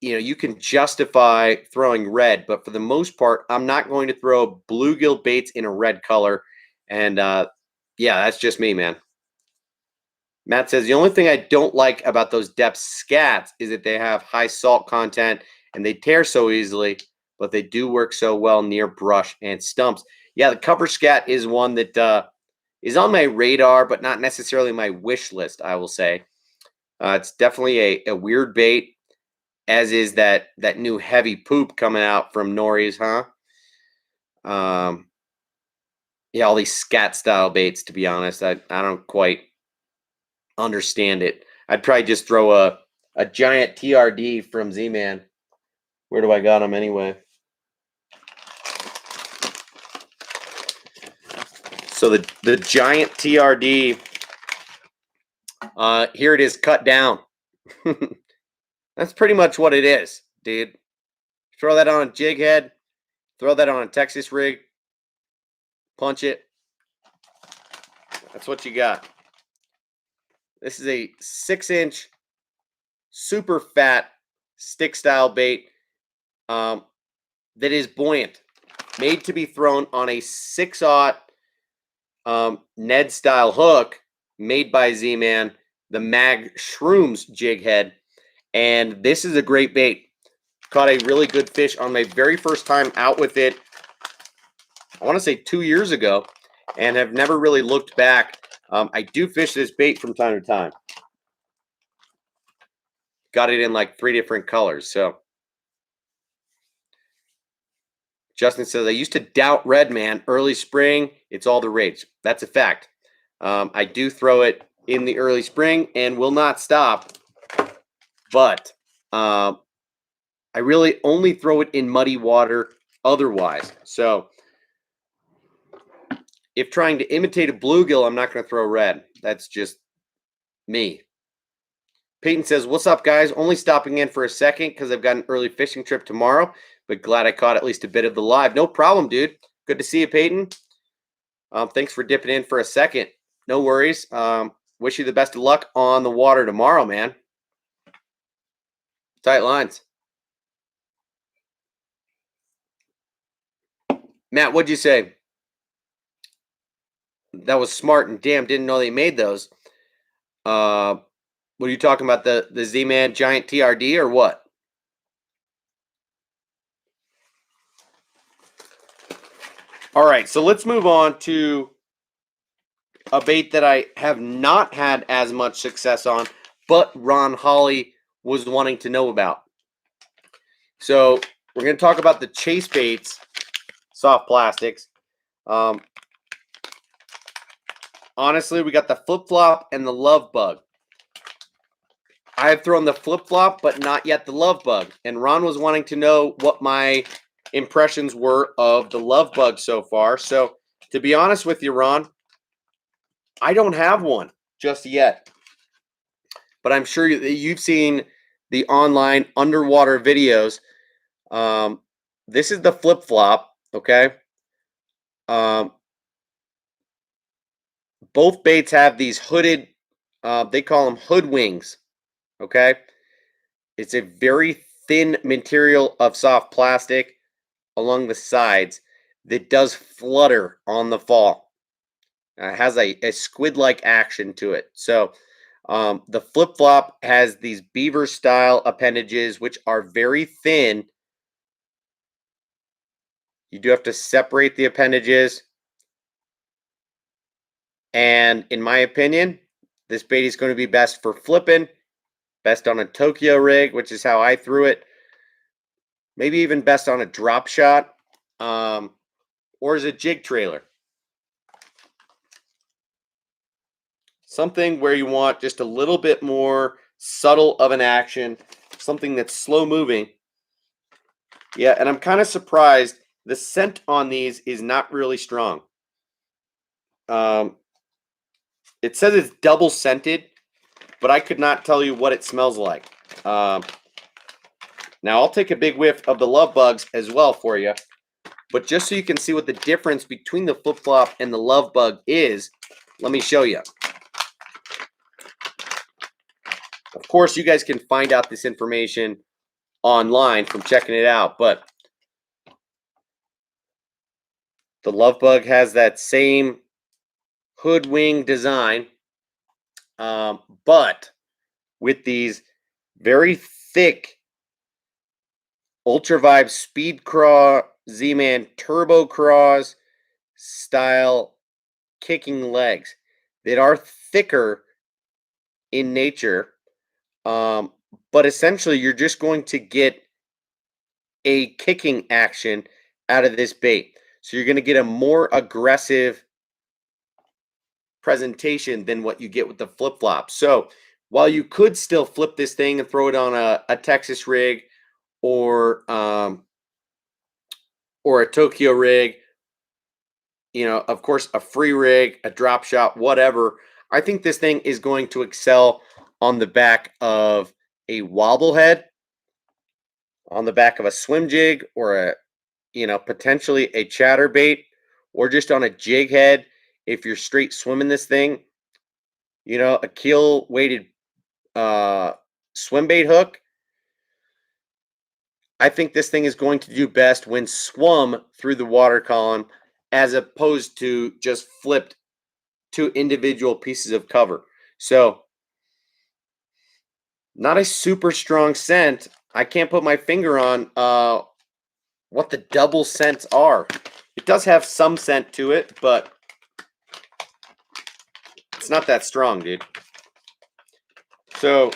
you can justify throwing red. But for the most part, I'm not going to throw bluegill baits in a red color. And yeah, that's just me, man. Matt says, the only thing I don't like about those depth scats is that they have high salt content and they tear so easily, but they do work so well near brush and stumps. Yeah, the cover scat is one that is on my radar, but not necessarily my wish list, I will say. It's definitely a weird bait, as is that new heavy poop coming out from Nori's, huh? Yeah, all these scat style baits, to be honest. I don't quite understand it. I'd probably just throw a giant TRD from Z-Man. Where do I got him anyway? So the giant TRD, here it is cut down. That's pretty much what it is, dude. Throw that on a jig head, throw that on a Texas rig, punch it. That's what you got. This is a 6-inch super fat stick style bait that is buoyant, made to be thrown on a 6/0 Ned style hook made by Z-Man, the Mag Shrooms jig head. And this is a great bait. Caught a really good fish on my very first time out with it, I want to say 2 years ago, and have never really looked back. I do fish this bait from time to time. Got it in like 3 different colors. So Justin says, I used to doubt red, man. Early spring, it's all the rage. That's a fact. I do throw it in the early spring and will not stop. But I really only throw it in muddy water otherwise. So if trying to imitate a bluegill, I'm not going to throw red. That's just me. Peyton says, what's up, guys? Only stopping in for a second because I've got an early fishing trip tomorrow, but glad I caught at least a bit of the live. No problem, dude. Good to see you, Peyton. Thanks for dipping in for a second. No worries. Wish you the best of luck on the water tomorrow, man. Tight lines. Matt, what'd you say? That was smart, and damn, didn't know they made those. What are you talking about? The Z-Man Giant TRD or what? All right, so let's move on to a bait that I have not had as much success on, but Ron Holly was wanting to know about. So we're going to talk about the chase baits, soft plastics. Honestly, we got the flip-flop and the love bug. I have thrown the flip-flop, but not yet the love bug. And Ron was wanting to know what my impressions were of the love bug so far. So to be honest with you, Ron, I don't have one just yet. But I'm sure you've seen the online underwater videos. This is the flip-flop, okay? Both baits have these hooded, they call them hood wings. Okay, it's a very thin material of soft plastic along the sides that does flutter on the fall. It has a squid-like action to it. So the flip-flop has these beaver-style appendages, which are very thin. You do have to separate the appendages. And in my opinion, this bait is going to be best for flipping. Best on a Tokyo rig, which is how I threw it. Maybe even best on a drop shot or as a jig trailer. Something where you want just a little bit more subtle of an action, something that's slow moving. Yeah, and I'm kind of surprised the scent on these is not really strong. It says it's double scented, but I could not tell you what it smells like. Now, I'll take a big whiff of the love bugs as well for you. But just so you can see what the difference between the flip-flop and the love bug is, let me show you. Of course, you guys can find out this information online from checking it out. But the love bug has that same hood wing design, but with these very thick Ultra Vibe Speed Craw Z-Man Turbo Craws style kicking legs that are thicker in nature, but essentially you're just going to get a kicking action out of this bait. So you're going to get a more aggressive presentation than what you get with the flip-flop. So while you could still flip this thing and throw it on a Texas rig or a Tokyo rig, you know, of course, a free rig, a drop shot, whatever, I think this thing is going to excel on the back of a wobble head on the back of a swim jig, or potentially a chatterbait, or just on a jig head, if you're straight swimming this thing, a keel weighted uh, swim bait hook, I think this thing is going to do best when swum through the water column as opposed to just flipped to individual pieces of cover. So, not a super strong scent. I can't put my finger on what the double scents are. It does have some scent to it, but it's not that strong, dude. So,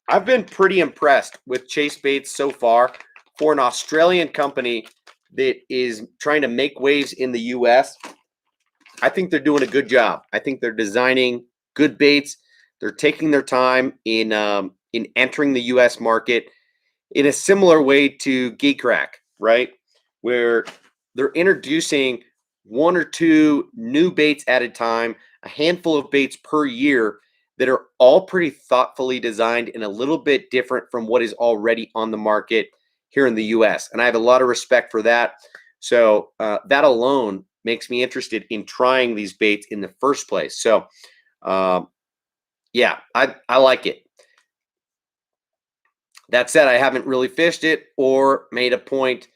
I've been pretty impressed with Chase Baits so far. For an Australian company that is trying to make waves in the US, I think they're doing a good job. I think they're designing good baits. They're taking their time in entering the US market in a similar way to Geek Rack, right? Where they're introducing one or two new baits at a time, a handful of baits per year that are all pretty thoughtfully designed and a little bit different from what is already on the market here in the US. And I have a lot of respect for that. So that alone makes me interested in trying these baits in the first place. So yeah, I like it. That said, I haven't really fished it or made a point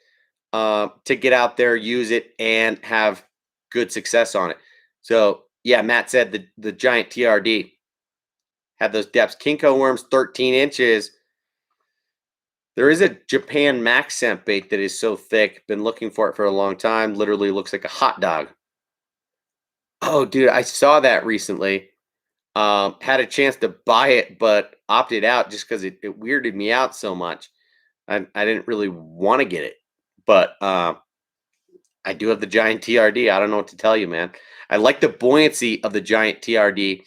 to get out there, use it, and have good success on it. So yeah, Matt said the giant TRD had those depths. Kinko worms 13 inches. There is a Japan Max scent bait that is so thick. Been looking for it for a long time. Literally looks like a hot dog. Oh, dude, I saw that recently. Had a chance to buy it, but opted out just because it weirded me out so much. I didn't really want to get it, but I do have the giant TRD. I don't know what to tell you, man. I like the buoyancy of the giant TRD.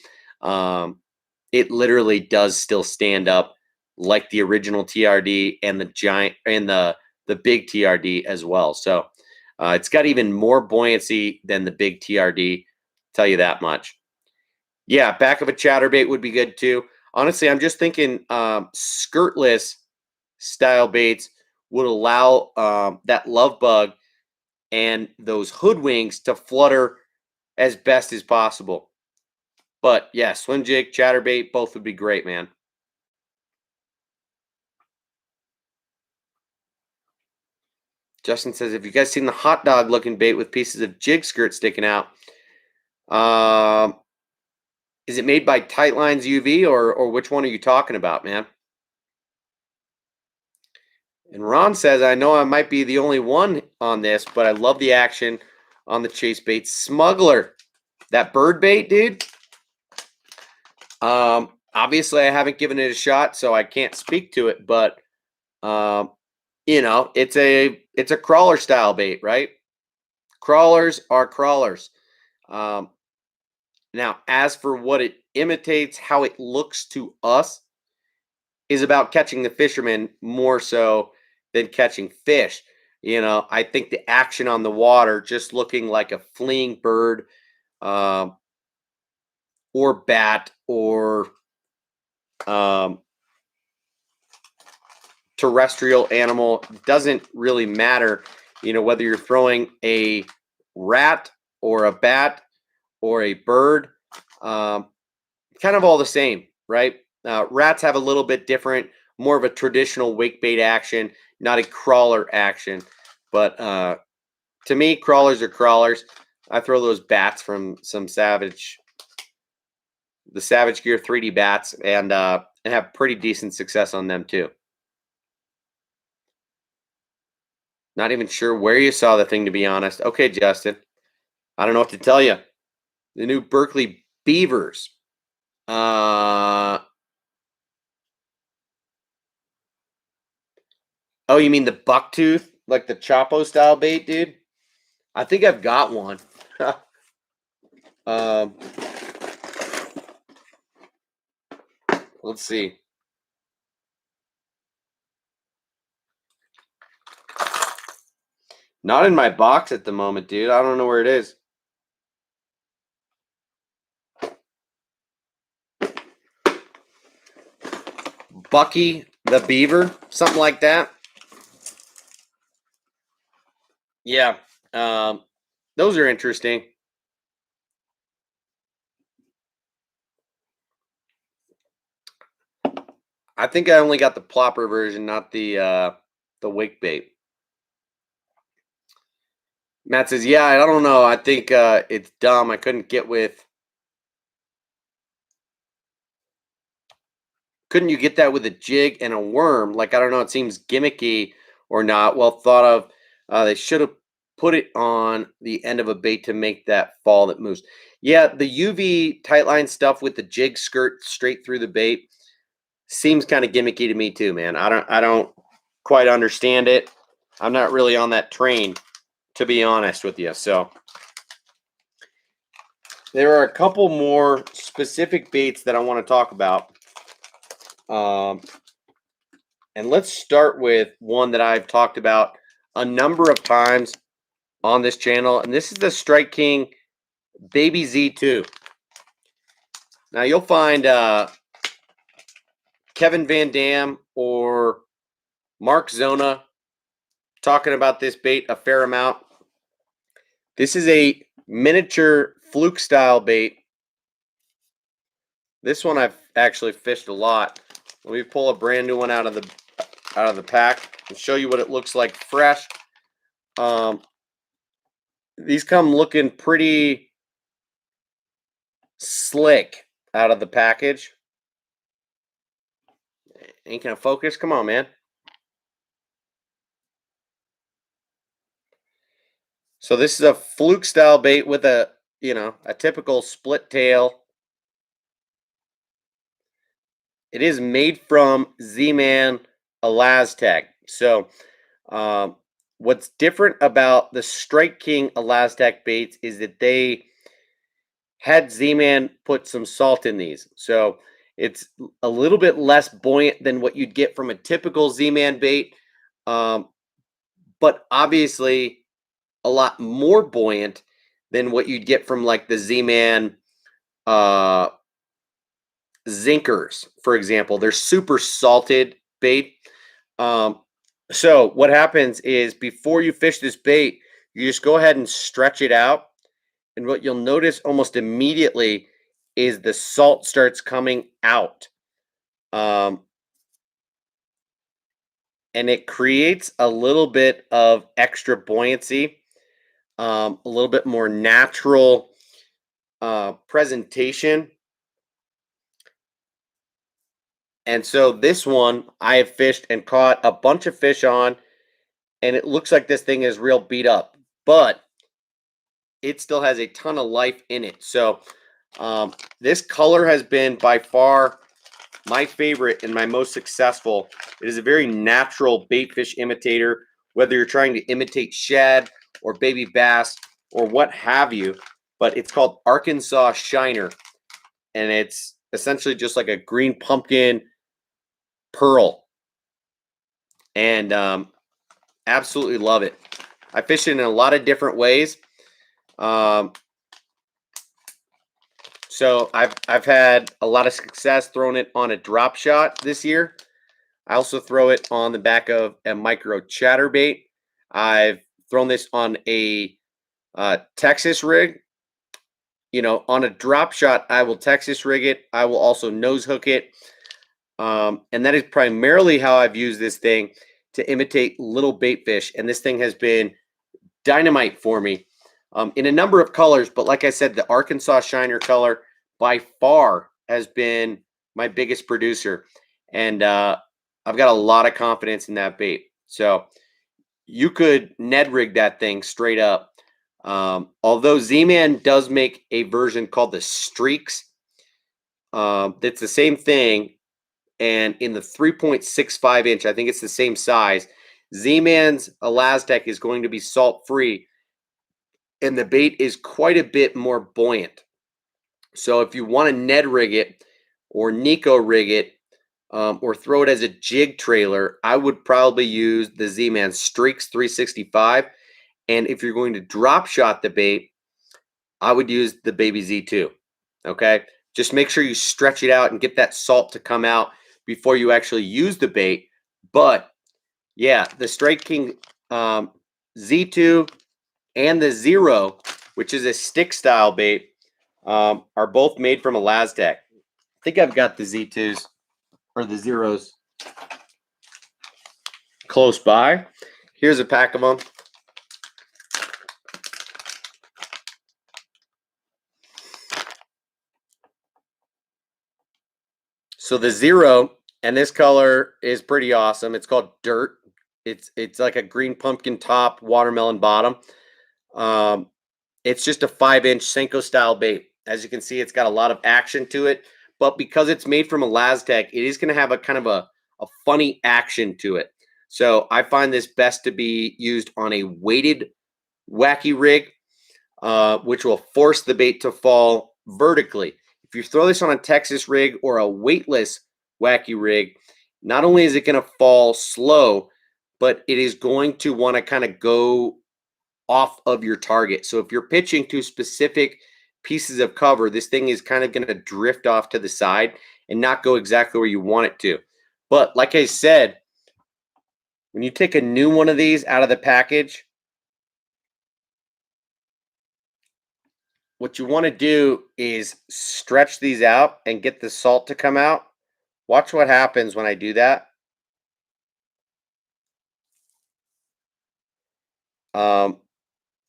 It literally does still stand up like the original TRD and the giant and the big TRD as well. So it's got even more buoyancy than the big TRD. Tell you that much. Yeah, back of a chatterbait would be good too. Honestly, I'm just thinking skirtless style baits would allow that love bug and those hoodwinks to flutter as best as possible. But yeah, swim jig, chatterbait, both would be great, man. Justin says, "Have you guys seen the hot dog looking bait with pieces of jig skirt sticking out? Um, is it made by Tight Lines UV or which one are you talking about, man?" And Ron says, "I know I might be the only one on this, but I love the action on the chase bait smuggler. That bird bait, dude. Obviously, I haven't given it a shot, so I can't speak to it. But it's a crawler style bait, right? Crawlers are crawlers. Um, Now, as for what it imitates, how it looks to us is about catching the fisherman more so than catching fish. I think the action on the water, just looking like a fleeing bird, um, or bat, or um, terrestrial animal, doesn't really matter. Whether you're throwing a rat or a bat or a bird, um, kind of all the same, right? Rats have a little bit different, more of a traditional wake bait action, not a crawler action. But to me, crawlers are crawlers. I throw those bats from the Savage Gear 3D bats, and have pretty decent success on them too. Not even sure where you saw the thing, to be honest. Okay, Justin, I don't know what to tell you. The new Berkeley Beavers. Oh, you mean the bucktooth, like the Chapo style bait, dude? I think I've got one. um, let's see. Not in my box at the moment, dude. I don't know where it is. Bucky the Beaver, something like that. Yeah, those are interesting. I think I only got the plopper version, not the wake bait. Matt says, "Yeah, I don't know. I think it's dumb. I couldn't get with. Couldn't you get that with a jig and a worm? Like I don't know. It seems gimmicky or not. Well thought of. They should have put it on the end of a bait to make that fall that moves. Yeah, the UV tightline stuff with the jig skirt straight through the bait seems kind of gimmicky to me too, man. I don't quite understand it. I'm not really on that train, to be honest with you. So there are a couple more specific baits that I want to talk about. And let's start with one that I've talked about a number of times on this channel, and this is the Strike King Baby Z2. Now you'll find Kevin Van Dam or Mark Zona talking about this bait a fair amount. This is a miniature fluke style bait. This one I've actually fished a lot. Let me pull a brand new one out of the pack and show you what it looks like fresh. These come looking pretty slick out of the package. Ain't gonna focus? Come on, man. So this is a fluke style bait with a typical split tail. It is made from Z-Man Elastec. So what's different about the Strike King Elastec baits is that they had Z-Man put some salt in these. So it's a little bit less buoyant than what you'd get from a typical Z-Man bait. But obviously a lot more buoyant than what you'd get from like the Z-Man Zinkers, for example. They're super salted bait. So what happens is before you fish this bait, you just go ahead and stretch it out. And what you'll notice almost immediately is the salt starts coming out. And it creates a little bit of extra buoyancy, a little bit more natural presentation. And so this one I have fished and caught a bunch of fish on, and it looks like this thing is real beat up, but it still has a ton of life in it. So this color has been by far my favorite and my most successful. It is a very natural bait fish imitator, whether you're trying to imitate shad or baby bass or what have you, but it's called Arkansas Shiner, and it's essentially just like a green pumpkin pearl, and absolutely love it. I fish it in a lot of different ways. So I've had a lot of success throwing it on a drop shot this year. I also throw it on the back of a micro chatterbait. I've thrown this on a Texas rig. On a drop shot, I will Texas rig it. I will also nose hook it. And that is primarily how I've used this thing to imitate little bait fish. And this thing has been dynamite for me in a number of colors. But like I said, the Arkansas Shiner color by far has been my biggest producer. And I've got a lot of confidence in that bait. So you could Ned rig that thing straight up. Although Z-Man does make a version called the Streaks. That's the same thing. And in the 3.65 inch, I think it's the same size. Z-Man's Elastec is going to be salt free, and the bait is quite a bit more buoyant. So if you want to Ned rig it or Nico rig it, or throw it as a jig trailer, I would probably use the Z-Man Streaks 365. And if you're going to drop shot the bait, I would use the Baby Z2. Okay, just make sure you stretch it out and get that salt to come out before you actually use the bait. But yeah, the Strike King Z2 and the Zero, which is a stick style bait, are both made from Elastec. I think I've got the Z2s or the Zeros close by. Here's a pack of them. So the Zero, and this color is pretty awesome. It's called Dirt. It's like a green pumpkin top, watermelon bottom. It's just a 5-inch Senko style bait. As you can see, it's got a lot of action to it, but because it's made from Elastec, it is going to have a kind of a funny action to it. So I find this best to be used on a weighted wacky rig, which will force the bait to fall vertically. If you throw this on a Texas rig or a weightless wacky rig, not only is it going to fall slow, but it is going to want to kind of go off of your target. So if you're pitching to specific pieces of cover, this thing is kind of going to drift off to the side and not go exactly where you want it to. But like I said, when you take a new one of these out of the package, what you want to do is stretch these out and get the salt to come out. Watch what happens when I do that.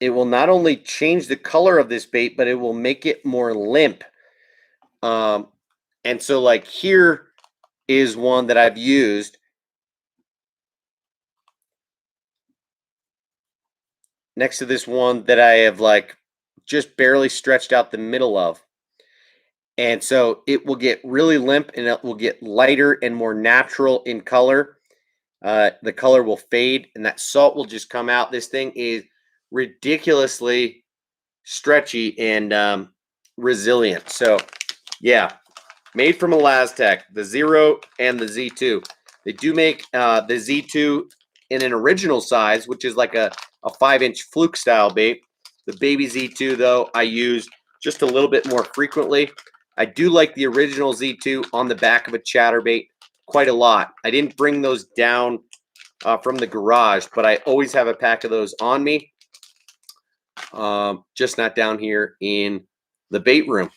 It will not only change the color of this bait, but it will make it more limp. And so like here is one that I've used. Next to this one that I have like just barely stretched out the middle of. And so it will get really limp and it will get lighter and more natural in color. The color will fade and that salt will just come out. This thing is ridiculously stretchy and resilient. So yeah, made from Elastec, the Zero and the Z2. They do make the Z2 in an original size, which is like a 5-inch fluke style bait. The baby Z2, though, I use just a little bit more frequently. I do like the original Z2 on the back of a chatterbait quite a lot. I didn't bring those down from the garage, but I always have a pack of those on me. Just not down here in the bait room.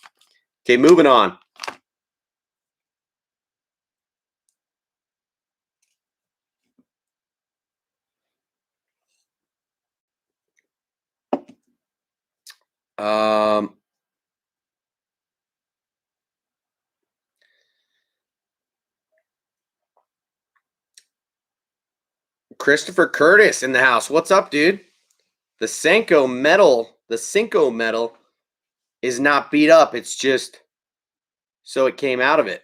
Okay, moving on. Christopher Curtis in the house. What's up, dude? The Cinco metal is not beat up. It's just so it came out of it.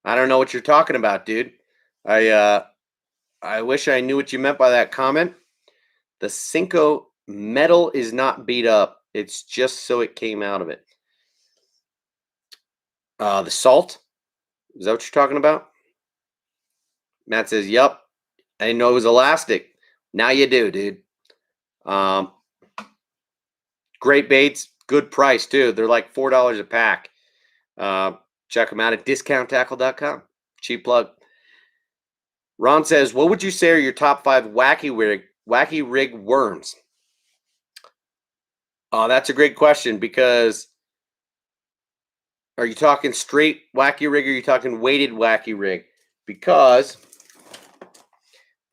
I don't know what you're talking about, dude. I wish I knew what you meant by that comment. The Cinco metal is not beat up. It's just so it came out of it. The salt. Is that what you're talking about? Matt says, "Yup. I didn't know it was elastic. Now you do, dude." Great baits, good price too. They're like $4 a pack. Check them out at discounttackle.com. Cheap plug. Ron says, "What would you say are your top 5 wacky rig worms?" That's a great question because are you talking straight wacky rig or are you talking weighted wacky rig? Because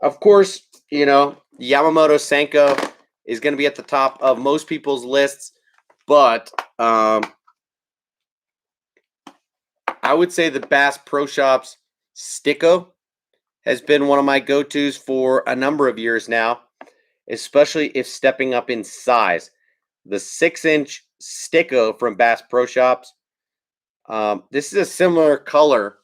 of course, you know, Yamamoto Senko is going to be at the top of most people's lists, but I would say the Bass Pro Shops Sticko has been one of my go-tos for a number of years now, especially if stepping up in size. The 6-inch Sticko from Bass Pro Shops. This is a similar color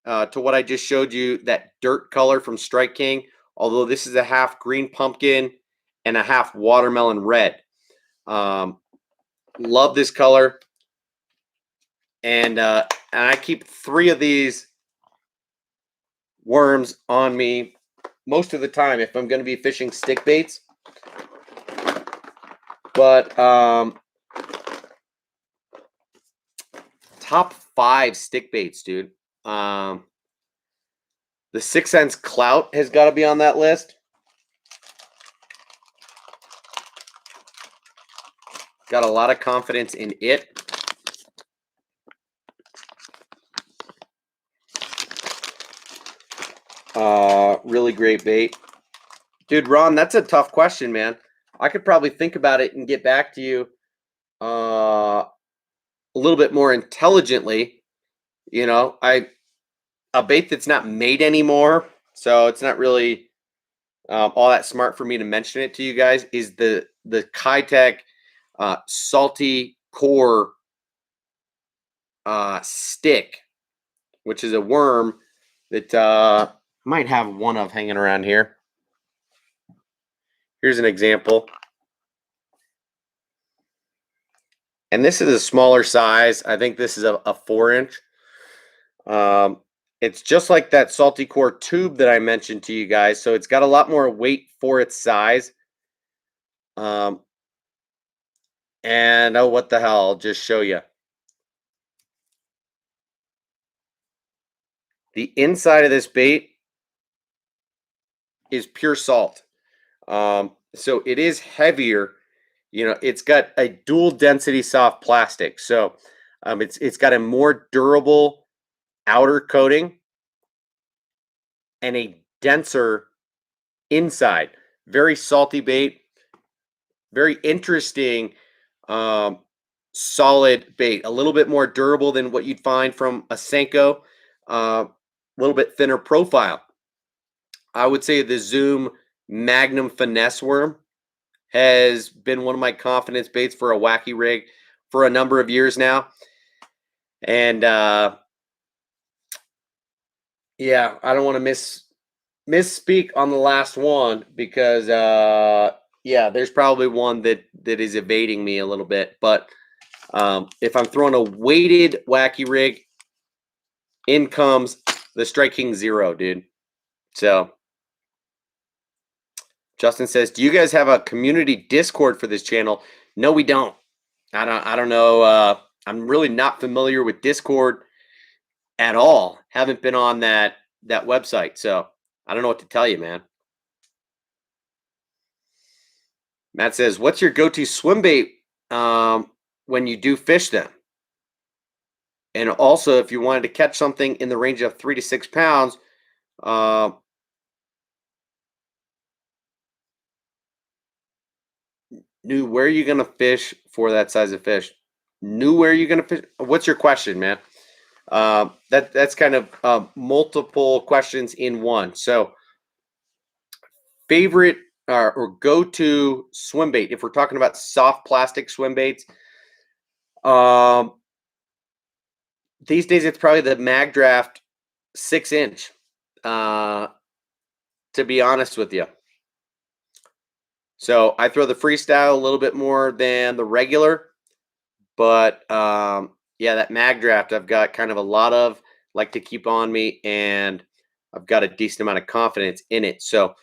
to what I just showed you, that dirt color from Strike King, although this is a half green pumpkin and a half watermelon red. Love this color. And I keep 3 of these worms on me most of the time if I'm going to be fishing stick baits. But top 5 stick baits, dude. The 6 Sense Clout has got to be on that list. Got a lot of confidence in it. Really great bait. Dude, Ron, that's a tough question, man. I could probably think about it and get back to you a little bit more intelligently. You know, a bait that's not made anymore, so it's not really all that smart for me to mention it to you guys, is the Kitech salty core stick, which is a worm that might have one of hanging around here. Here's an example. And this is a smaller size. I think this is a 4-inch. It's just like that salty core tube that I mentioned to you guys. So it's got a lot more weight for its size. And oh, what the hell? I'll just show you. The inside of this bait is pure salt. So it is heavier. You know, it's got a dual density soft plastic. So it's got a more durable outer coating and a denser inside. Very salty bait. Very interesting, solid bait. A little bit more durable than what you'd find from a Senko. A little bit thinner profile. I would say the Zoom Magnum Finesse Worm has been one of my confidence baits for a wacky rig for a number of years now. And yeah, I don't want to misspeak on the last one because yeah, there's probably one that is evading me a little bit. But if I'm throwing a weighted wacky rig, in comes the Strike King Zero, dude. So Justin says, "Do you guys have a community Discord for this channel?" No, we don't. I don't know. I'm really not familiar with Discord at all. Haven't been on that website, so I don't know what to tell you, man. Matt says, "What's your go-to swim bait when you do fish them?" And also, if you wanted to catch something in the range of 3 to 6 pounds, knew where you're gonna fish for that size of fish. Knew where you're gonna fish. What's your question, man? That's kind of multiple questions in one. So, favorite or go-to swim bait. If we're talking about soft plastic swim baits, these days it's probably the Mag Draft 6-inch. To be honest with you. So I throw the freestyle a little bit more than the regular, but yeah, that Mag Draft I've got kind of a lot of, like to keep on me, and I've got a decent amount of confidence in it. So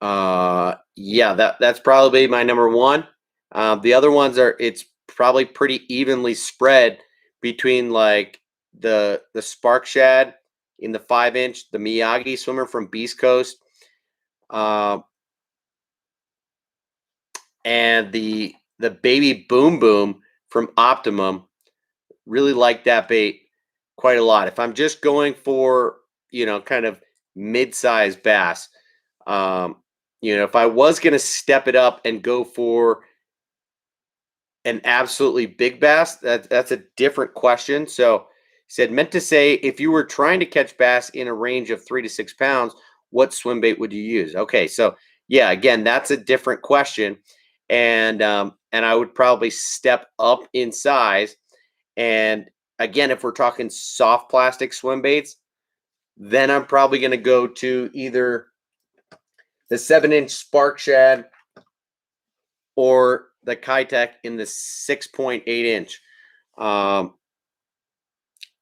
yeah, that's probably my number one. The other ones it's probably pretty evenly spread between like the Spark Shad in the 5-inch, the Miyagi swimmer from Beast Coast, and the Baby Boom Boom from Optimum. Really like that bait quite a lot. If I'm just going for, you know, kind of mid-sized bass, you know, if I was going to step it up and go for an absolutely big bass, that's a different question. So he said, meant to say, if you were trying to catch bass in a range of 3 to 6 pounds, what swim bait would you use? Okay, so yeah, again, that's a different question, and I would probably step up in size. And again, if we're talking soft plastic swim baits, then I'm probably going to go to either the 7-inch Spark Shad or the Kitech in the 6.8-inch.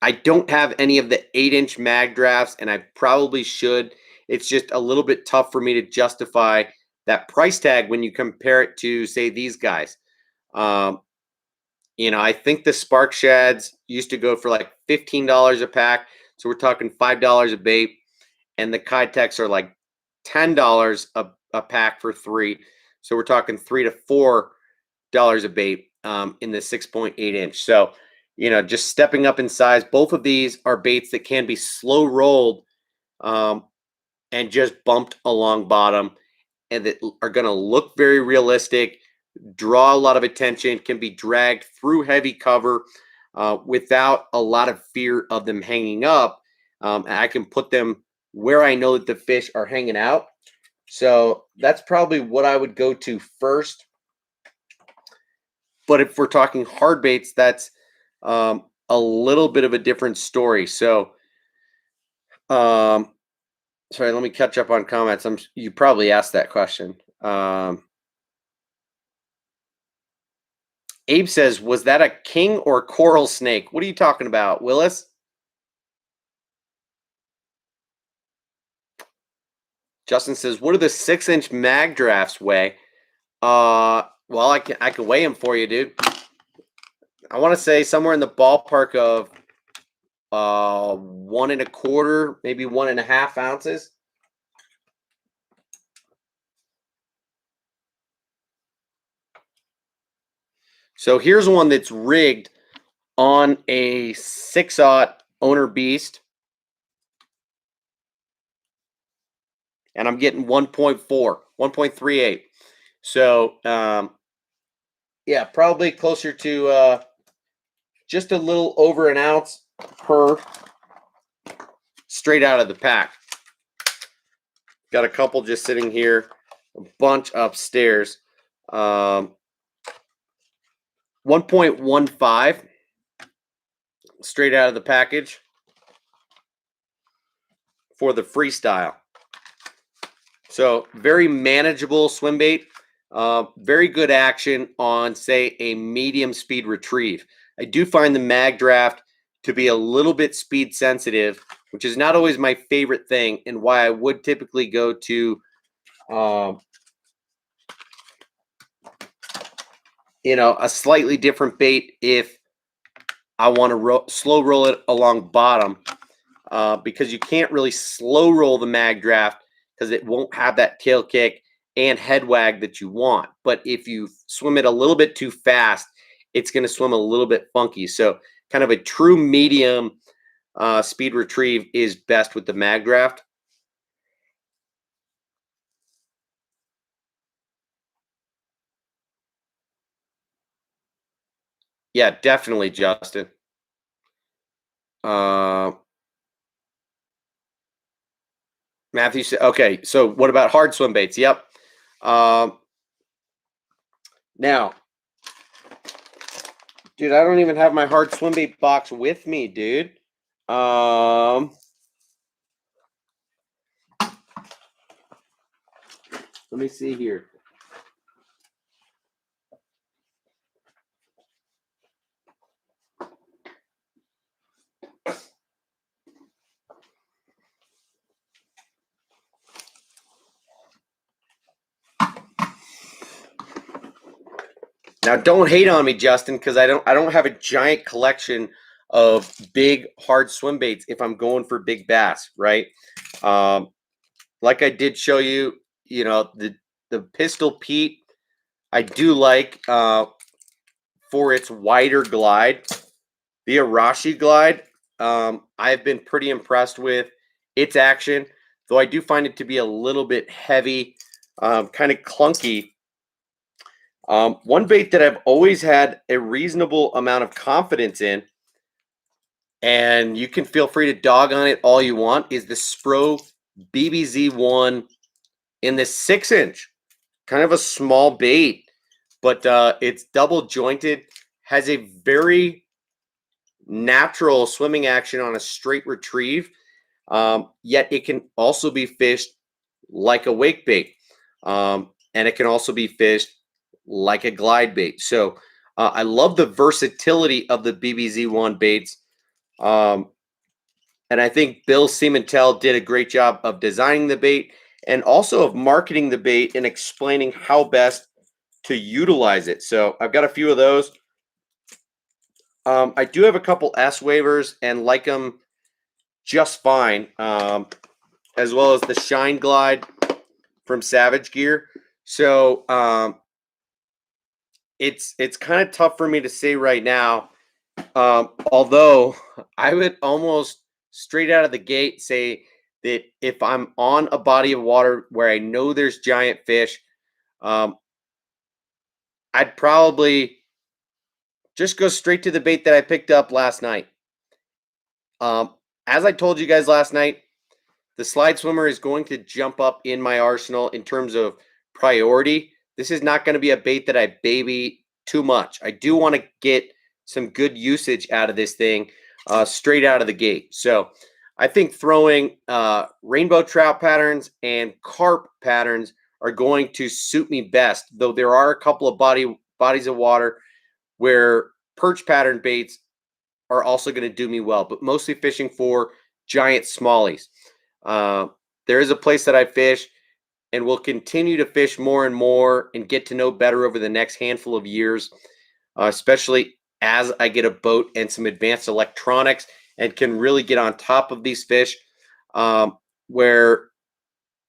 I don't have any of the 8-inch mag drafts, and I probably should. It's just a little bit tough for me to justify that price tag when you compare it to, say, these guys. You know, I think the Spark Shads used to go for like $15 a pack. So we're talking $5 a bait. and the Kytex are like $10 a pack for 3. So we're talking $3 to $4 a bait in the 6.8 inch. So, just stepping up in size. Both of these are baits that can be slow rolled um, and just bumped along bottom, and that are going to look very realistic, draw a lot of attention, can be dragged through heavy cover without a lot of fear of them hanging up. And I can put them where I know that the fish are hanging out. So that's probably what I would go to first. But if we're talking hard baits, that's a little bit of a different story. So, sorry, let me catch up on comments. You probably asked that question. Abe says, was that a king or coral snake? What are you talking about, Willis? Justin says, what do the 6-inch mag drafts weigh? Well, I can weigh them for you, dude. I want to say somewhere in the ballpark of 1.25, maybe 1.5 ounces. So here's one that's rigged on a 6/0 owner beast, and I'm getting 1.4, 1.38. So yeah, probably closer to just a little over an ounce per, straight out of the pack. Got a couple just sitting here, a bunch upstairs. 1.15 straight out of the package for the freestyle. So very manageable swim bait. Very good action on, say, a medium speed retrieve. I do find the mag draft to be a little bit speed sensitive, which is not always my favorite thing, and why I would typically go to, a slightly different bait if I want to slow roll it along bottom, because you can't really slow roll the mag draft because it won't have that tail kick and head wag that you want. But if you swim it a little bit too fast, it's going to swim a little bit funky. So kind of a true medium speed retrieve is best with the mag draft. Yeah, definitely, Justin. Matthew said, okay, so what about hard swim baits? Yep. Now, dude, I don't even have my hard swim bait box with me, dude. Let me see here. Now, don't hate on me, Justin, because I don't have a giant collection of big hard swim baits if I'm going for big bass, right? Like I did show you, the Pistol Pete, I do like for its wider glide. The Arashi glide, I've been pretty impressed with its action, though I do find it to be a little bit heavy, kind of clunky. One bait that I've always had a reasonable amount of confidence in, and you can feel free to dog on it all you want, is the Spro BBZ1 in the 6-inch. Kind of a small bait, but it's double jointed, has a very natural swimming action on a straight retrieve, yet it can also be fished like a wake bait, and it can also be fished like a glide bait. So I love the versatility of the BBZ1 baits. And I think Bill Sementel did a great job of designing the bait and also of marketing the bait and explaining how best to utilize it. So I've got a few of those. I do have a couple S waivers and like them just fine. as well as the Shine Glide from Savage Gear. So it's kind of tough for me to say right now. Although I would almost straight out of the gate say that if I'm on a body of water where I know there's giant fish, um, I'd probably just go straight to the bait that I picked up last night. As I told you guys last night, the slide swimmer is going to jump up in my arsenal in terms of priority. This is not going to be a bait that I baby too much. I do want to get some good usage out of this thing straight out of the gate. So I think throwing rainbow trout patterns and carp patterns are going to suit me best, though there are a couple of bodies of water where perch pattern baits are also going to do me well, but mostly fishing for giant smallies. There is a place that I fish and will continue to fish more and more and get to know better over the next handful of years, especially as I get a boat and some advanced electronics and can really get on top of these fish, where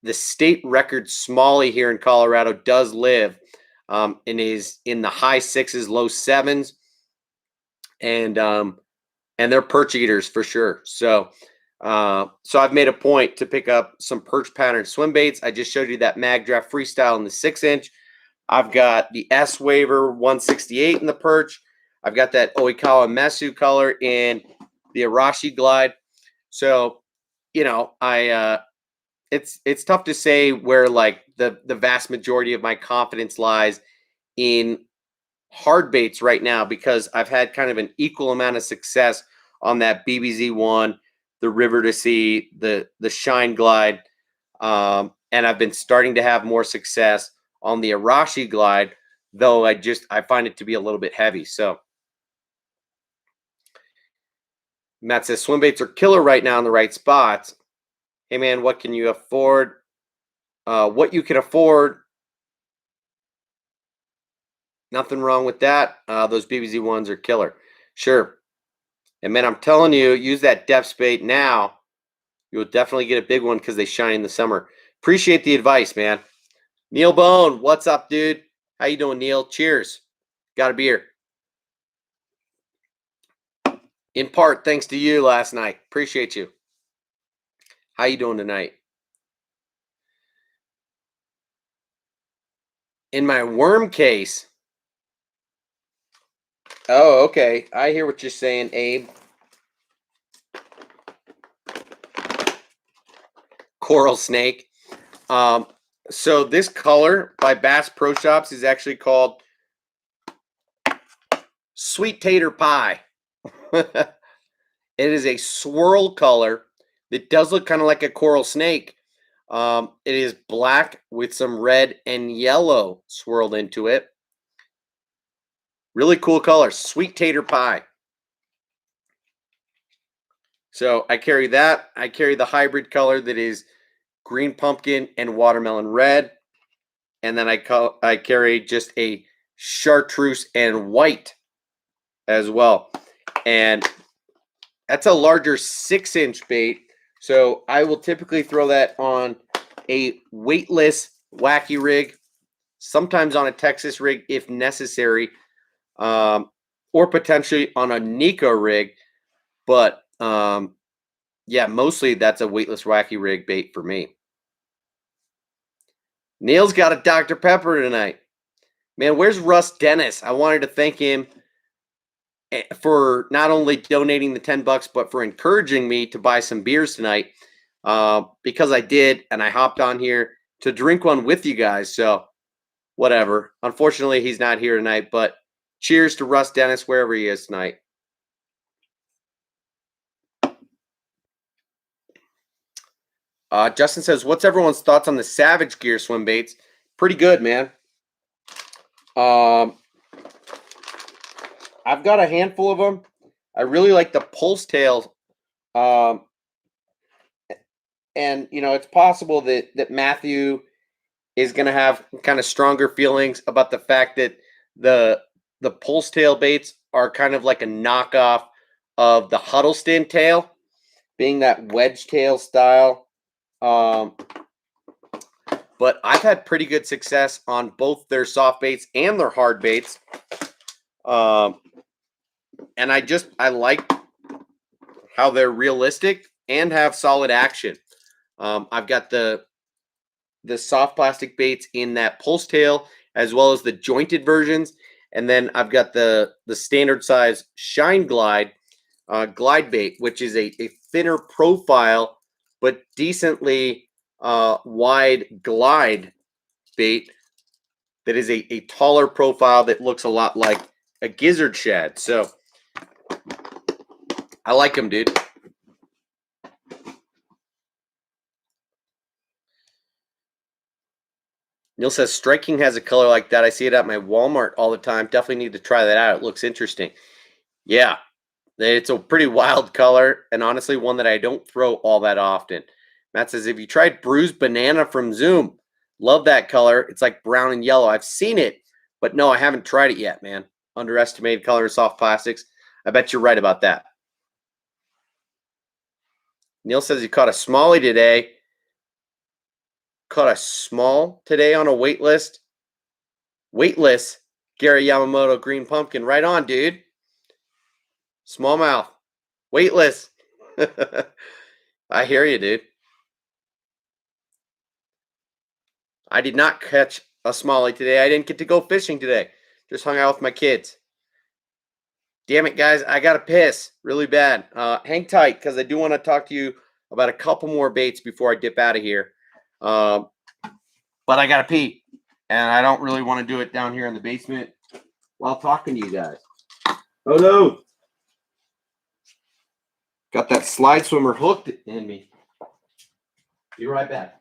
the state record smallie here in Colorado does live, and is in the high sixes, low sevens, and they're perch eaters for sure. So I've made a point to pick up some perch pattern swim baits. I just showed you that Mag Draft Freestyle in the 6-inch. I've got the S Waver 168 in the perch. I've got that Oikawa Mesu color in the Arashi Glide. So, you know, it's tough to say where like the vast majority of my confidence lies in hard baits right now, because I've had kind of an equal amount of success on that BBZ1, the River to Sea, the Shine Glide, and I've been starting to have more success on the Arashi Glide, though I find it to be a little bit heavy. So Matt says swim baits are killer right now in the right spots. Hey man, what can you afford? What you can afford. Nothing wrong with that. Those BBZ ones are killer. Sure. And man, I'm telling you, use that depth bait now. You'll definitely get a big one because they shine in the summer. Appreciate the advice, man. Neil Bone, what's up, dude? How you doing, Neil? Cheers. Got a beer. In part, thanks to you last night. Appreciate you. How you doing tonight? In my worm case. Oh, okay. I hear what you're saying, Abe. Coral snake. So this color by Bass Pro Shops is actually called Sweet Tater Pie. It is a swirl color that does look kind of like a coral snake. It is black with some red and yellow swirled into it. Really cool color, Sweet Tater Pie. So I carry that. I carry the hybrid color that is green pumpkin and watermelon red. And then I carry just a chartreuse and white as well. And that's a larger 6-inch bait. So I will typically throw that on a weightless wacky rig, sometimes on a Texas rig if necessary, or potentially on a Nico rig. But yeah, mostly that's a weightless wacky rig bait for me. Neil's got a Dr. Pepper tonight. Man, where's Russ Dennis? I wanted to thank him for not only donating the $10, but for encouraging me to buy some beers tonight, because I did, and I hopped on here to drink one with you guys. So whatever. Unfortunately, he's not here tonight, but cheers to Russ Dennis wherever he is tonight. Justin says, what's everyone's thoughts on the Savage Gear swim baits? Pretty good, man. I've got a handful of them. I really like the pulse tail. And, you know, it's possible that Matthew is going to have kind of stronger feelings about the fact that the pulse tail baits are kind of like a knockoff of the Huddleston tail, being that wedge tail style. Um, but I've had pretty good success on both their soft baits and their hard baits. Um, and I like how they're realistic and have solid action. I've got the soft plastic baits in that pulse tail, as well as the jointed versions, and then I've got the standard size Shine Glide glide bait, which is a thinner profile but decently wide glide bait that is a taller profile that looks a lot like a gizzard shad. So I like them, dude. Neil says striking has a color like that. I see it at my Walmart all the time. Definitely need to try that out. It looks interesting. Yeah, it's a pretty wild color, and honestly, one that I don't throw all that often. Matt says, "Have you tried bruised banana from Zoom? Love that color. It's like brown and yellow. I've seen it, but no, I haven't tried it yet, man. Underestimated color in soft plastics. I bet you're right about that." Neil says he caught a smallie today. Caught a small today on a wait list. Weightless Gary Yamamoto green pumpkin. Right on, dude. Smallmouth. Weightless. I hear you, dude. I did not catch a smallie today. I didn't get to go fishing today. Just hung out with my kids. Damn it, guys. I got to piss really bad. Hang tight because I do want to talk to you about a couple more baits before I dip out of here. But I got to pee. And I don't really want to do it down here in the basement while talking to you guys. Oh, no. Got that slide swimmer hooked in me. Be right back.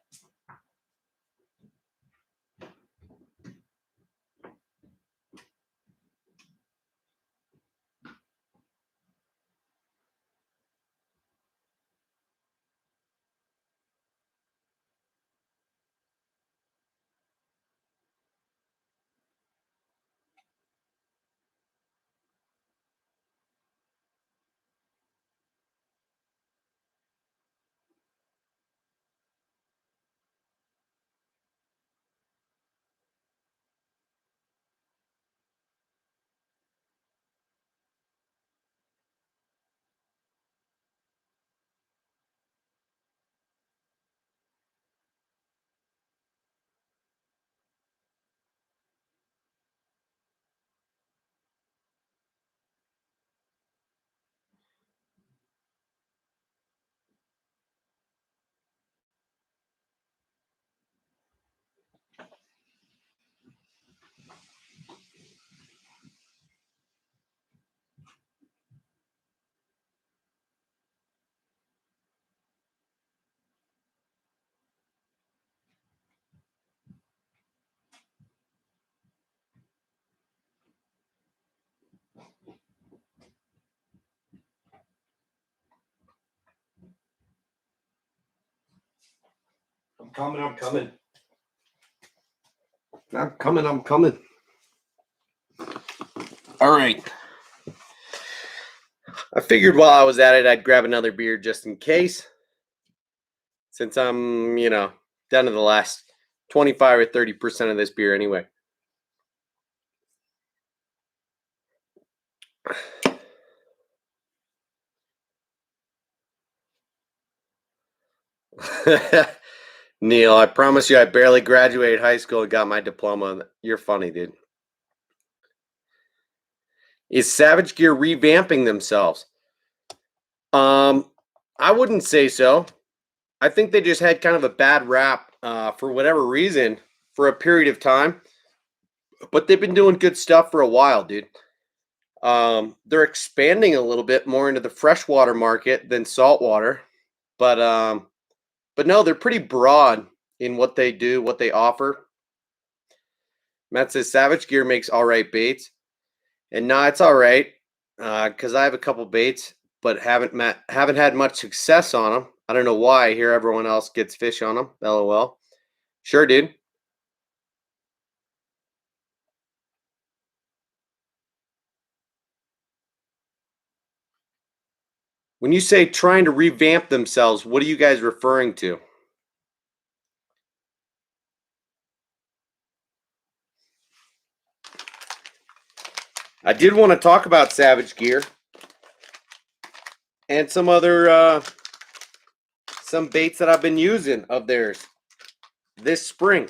I'm coming. I'm coming. I'm coming. I'm coming. All right. I figured while I was at it, I'd grab another beer just in case. Since I'm, down to the last 25 or 30% of this beer anyway. Neil, I promise you I barely graduated high school and got my diploma. You're funny, dude. Is Savage Gear revamping themselves? I wouldn't say so. I think they just had kind of a bad rap for whatever reason for a period of time. But they've been doing good stuff for a while, dude. They're expanding a little bit more into the freshwater market than saltwater. But no, they're pretty broad in what they do, what they offer. Matt says Savage Gear makes all right baits. And no, it's all right because I have a couple baits, but haven't had much success on them. I don't know why. I hear everyone else gets fish on them. LOL. Sure, dude. When you say trying to revamp themselves, what are you guys referring to? I did want to talk about Savage Gear and some other some baits that I've been using of theirs this spring.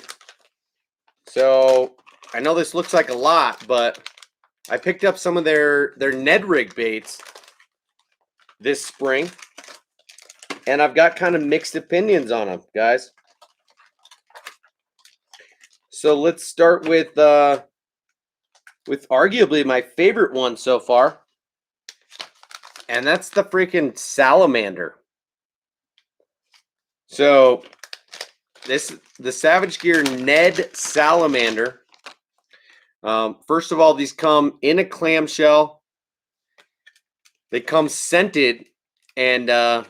So I know this looks like a lot, but I picked up some of their Ned rig baits this spring, and I've got kind of mixed opinions on them, guys. So let's start with arguably my favorite one so far, and that's the freaking Salamander. So the Savage Gear Ned Salamander. First of all, these come in a clamshell. They come scented, and I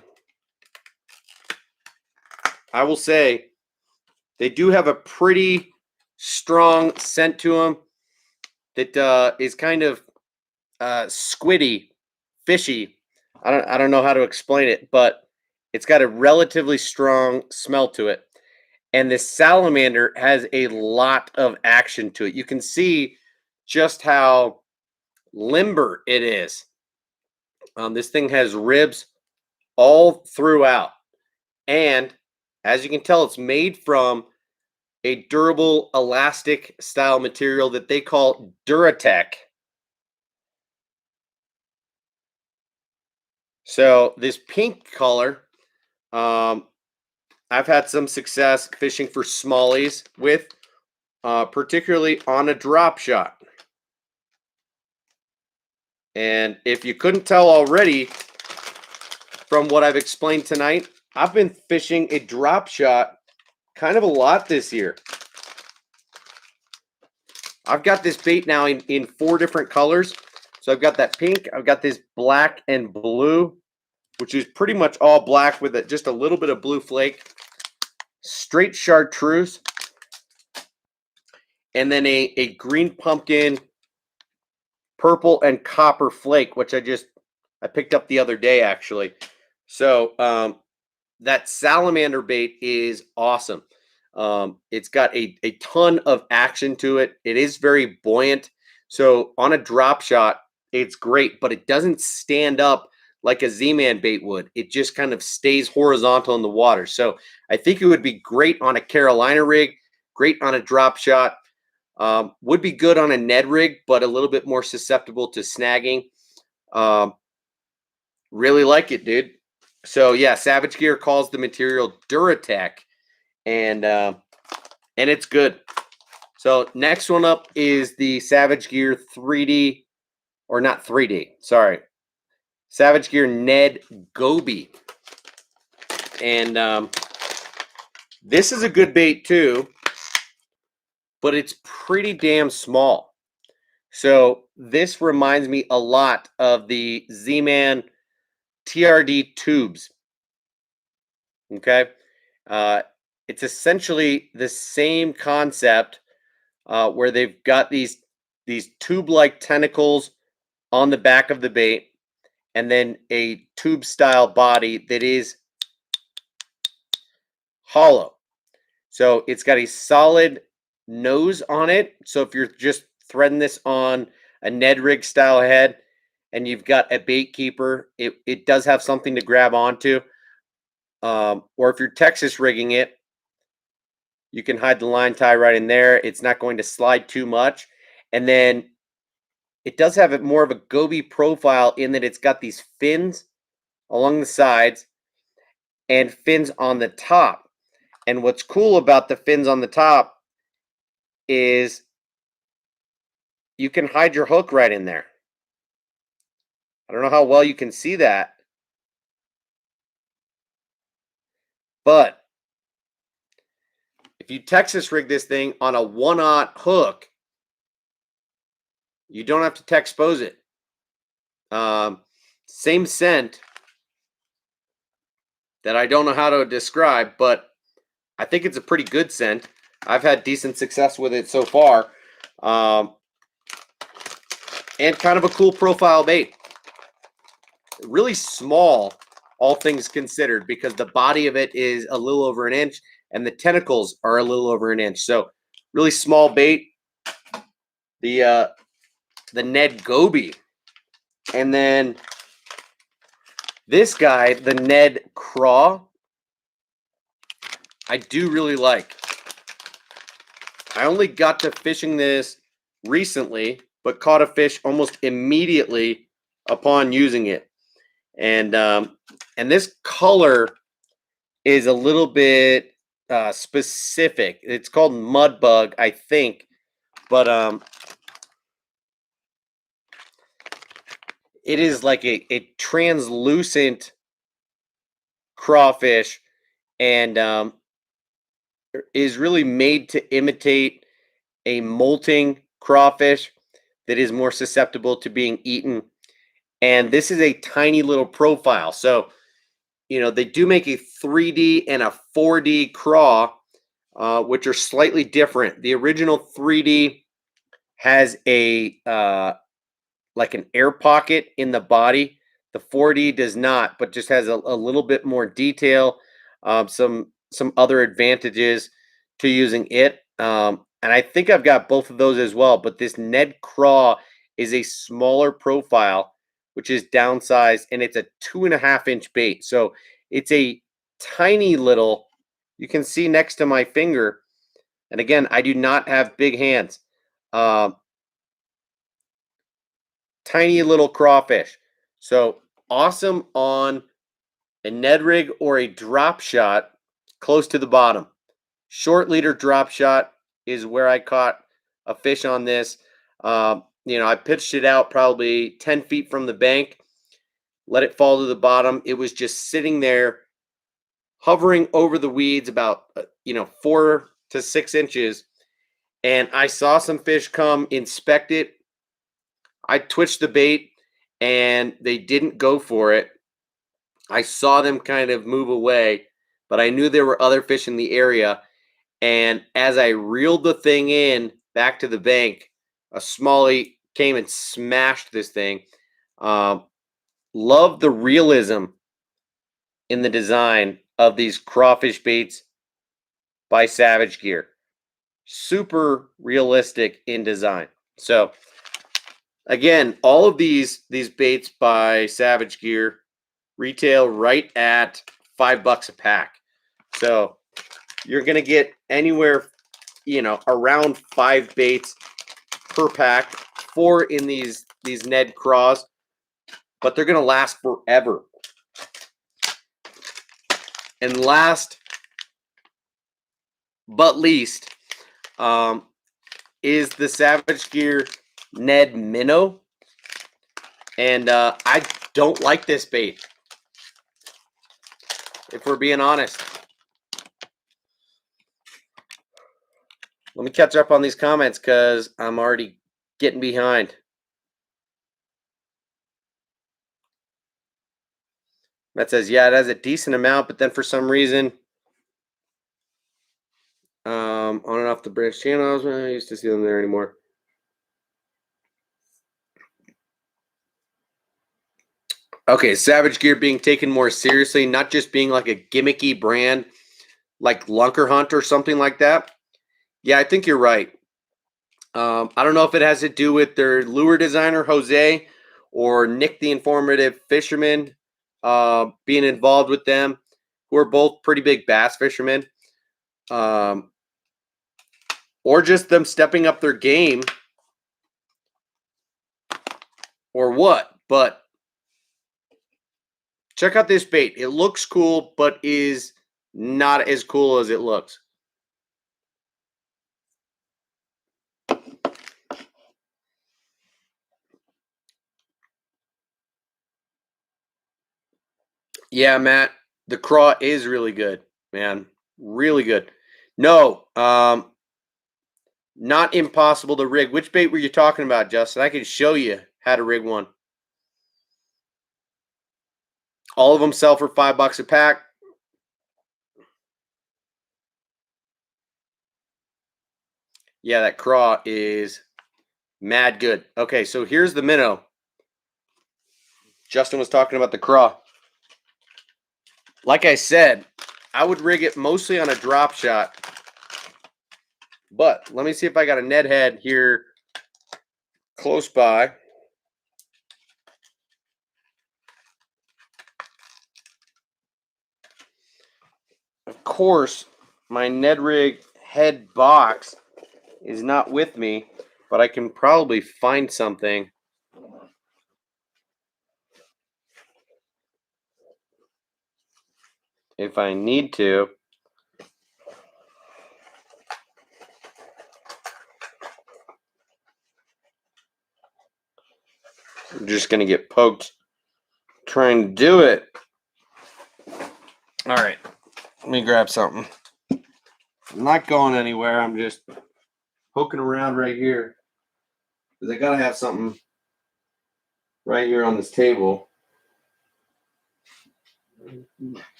will say they do have a pretty strong scent to them that is kind of squiddy, fishy. I don't know how to explain it, but it's got a relatively strong smell to it. And this Salamander has a lot of action to it. You can see just how limber it is. This thing has ribs all throughout. And as you can tell, it's made from a durable elastic style material that they call Duratech. So this pink color, I've had some success fishing for smallies with, particularly on a drop shot. And if you couldn't tell already from what I've explained tonight, I've been fishing a drop shot kind of a lot this year. I've got this bait now in 4 different colors. So I've got that pink, I've got this black and blue, which is pretty much all black with just a little bit of blue flake, straight chartreuse, and then a green pumpkin, purple and copper flake, which I picked up the other day actually. So that Salamander bait is awesome. It's got a ton of action to it. It is very buoyant. So on a drop shot, it's great, but it doesn't stand up like a Z-Man bait would. It just kind of stays horizontal in the water. So I think it would be great on a Carolina rig, great on a drop shot. Would be good on a Ned rig, but a little bit more susceptible to snagging. Really like it, dude. So yeah, Savage Gear calls the material Duratech, and it's good. So next one up is the Savage Gear 3D, or not 3D, sorry. Savage Gear Ned Goby. And this is a good bait too, but it's pretty damn small. So this reminds me a lot of the Z-Man TRD tubes. Okay. It's essentially the same concept where they've got these tube-like tentacles on the back of the bait, and then a tube-style body that is hollow. So it's got a solid nose on it. So if you're just threading this on a Ned rig style head and you've got a bait keeper, it does have something to grab onto. Or if you're Texas rigging it, you can hide the line tie right in there. It's not going to slide too much. And then it does have more of a goby profile in that it's got these fins along the sides and fins on the top. And what's cool about the fins on the top is you can hide your hook right in there. I don't know how well you can see that, but if you Texas rig this thing on a 1/0 hook, you don't have to Texpose it. Same scent that I don't know how to describe, but I think it's a pretty good scent. I've had decent success with it so far. And kind of a cool profile bait. Really small, all things considered, because the body of it is a little over an inch and the tentacles are a little over an inch. So really small bait. The the Ned Goby. And then this guy, the Ned Craw, I do really like. I only got to fishing this recently, but caught a fish almost immediately upon using it. And this color is a little bit specific. It's called mud bug, I think, but it is like a translucent crawfish, and is really made to imitate a molting crawfish that is more susceptible to being eaten. And this is a tiny little profile. So, you know, they do make a 3D and a 4D craw, which are slightly different. The original 3D has a like an air pocket in the body. The 4D does not, but just has a little bit more detail, some other advantages to using it. And I think I've got both of those as well. But this Ned Craw is a smaller profile, which is downsized, and it's a 2.5-inch bait. So it's a tiny little, you can see next to my finger. And again, I do not have big hands. Tiny little crawfish. So awesome on a Ned rig or a drop shot close to the bottom. Short leader drop shot is where I caught a fish on this. You know, I pitched it out probably 10 feet from the bank, let it fall to the bottom. It was just sitting there, hovering over the weeds about 4 to 6 inches. And I saw some fish come inspect it. I twitched the bait and they didn't go for it. I saw them kind of move away, but I knew there were other fish in the area. And as I reeled the thing in back to the bank, a smallie came and smashed this thing. Love the realism in the design of these crawfish baits by Savage Gear. Super realistic in design. So again, all of these baits by Savage Gear retail right at $5 a pack. So you're going to get anywhere, around 5 baits per pack, 4 in these Ned Craws, but they're going to last forever. And last but least is the Savage Gear Ned Minnow. And I don't like this bait, if we're being honest. Let me catch up on these comments because I'm already getting behind. That says, yeah, it has a decent amount, but then for some reason, on and off the branch channels, I used to see them there anymore. Okay, Savage Gear being taken more seriously, not just being like a gimmicky brand like Lunker Hunt or something like that. Yeah, I think you're right. I don't know if it has to do with their lure designer, Jose, or Nick the Informative Fisherman being involved with them, who are both pretty big bass fishermen. Or just them stepping up their game, or what. But check out this bait. It looks cool, but is not as cool as it looks. Yeah, Matt, the craw is really good, man. Really good. No, not impossible to rig. Which bait were you talking about, Justin? I can show you how to rig one. All of them sell for $5 a pack. Yeah, that craw is mad good. Okay, so here's the minnow. Justin was talking about the craw. Like I said, I would rig it mostly on a drop shot. But let me see if I got a Ned head here close by. Of course, my Ned Rig head box is not with me, but I can probably find something if I need to. I'm just going to get poked trying to do it. All right, let me grab something. I'm not going anywhere. I'm just poking around right here because I got to have something right here on this table.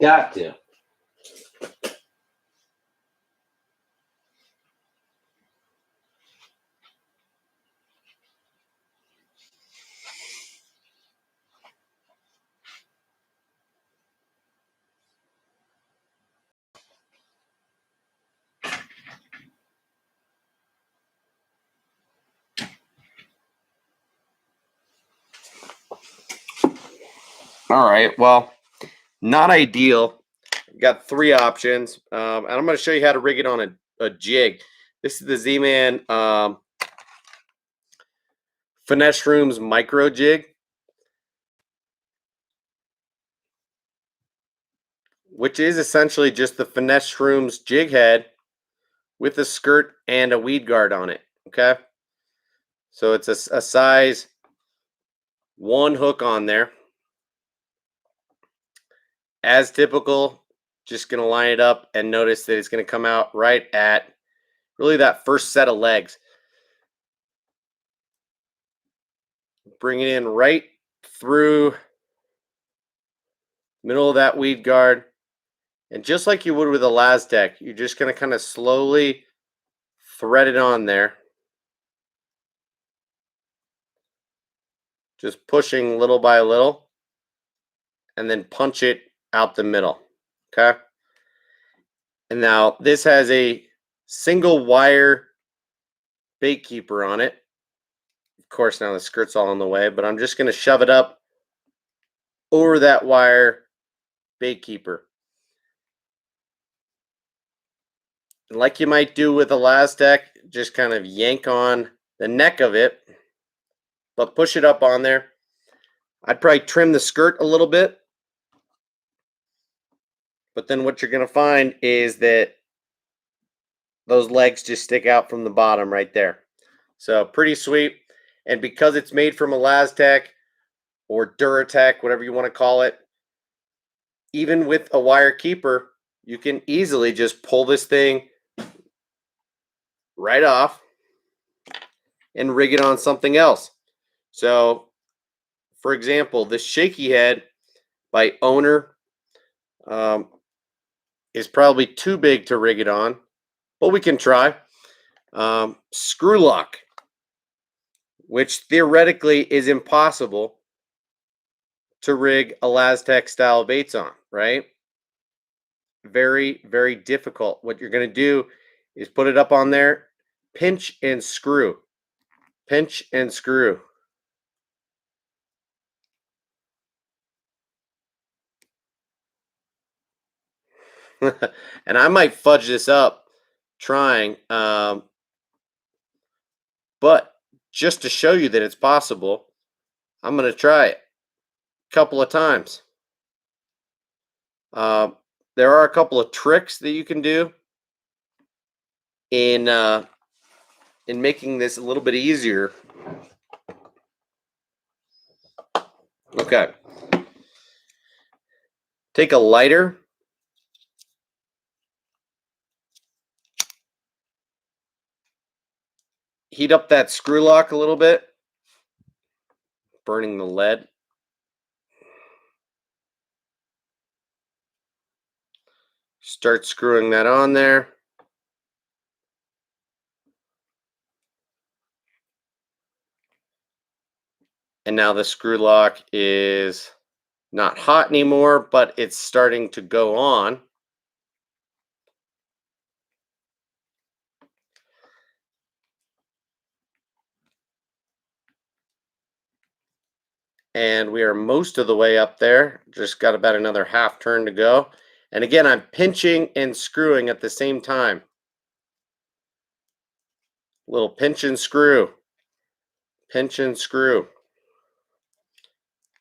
Got to. All right, well, not ideal. Got three options, and I'm going to show you how to rig it on a jig. This is the Z-Man Finesse Shrooms micro jig, which is essentially just the Finesse Shrooms jig head with a skirt and a weed guard on it. Okay, so it's a size 1 hook on there. As typical, just going to line it up and notice that it's going to come out right at really that first set of legs. Bring it in right through middle of that weed guard. And just like you would with a Laztec, you're just going to kind of slowly thread it on there. Just pushing little by little. And then punch it out the middle. Okay? And now this has a single wire bait keeper on it. Of course, now the skirt's all in the way, but I'm just going to shove it up over that wire bait keeper. And like you might do with a Laztec, just kind of yank on the neck of it, but push it up on there. I'd probably trim the skirt a little bit, but then what you're going to find is that those legs just stick out from the bottom right there. So pretty sweet. And because it's made from a Laztec or Duratec, whatever you want to call it, even with a wire keeper, you can easily just pull this thing right off and rig it on something else. So, for example, this shaky head by Owner is probably too big to rig it on, but we can try. Screw lock, which theoretically is impossible to rig a Laztec style baits on, right? Very, very difficult. What you're going to do is put it up on there, pinch and screw. Pinch and screw. And I might fudge this up trying, but just to show you that it's possible, I'm going to try it a couple of times. There are a couple of tricks that you can do in making this a little bit easier. Okay. Take a lighter. Heat up that screw lock a little bit, burning the lead. Start screwing that on there. And now the screw lock is not hot anymore, but it's starting to go on. And we are most of the way up there. Just got about another half turn to go. And again, I'm pinching and screwing at the same time. Little pinch and screw. Pinch and screw.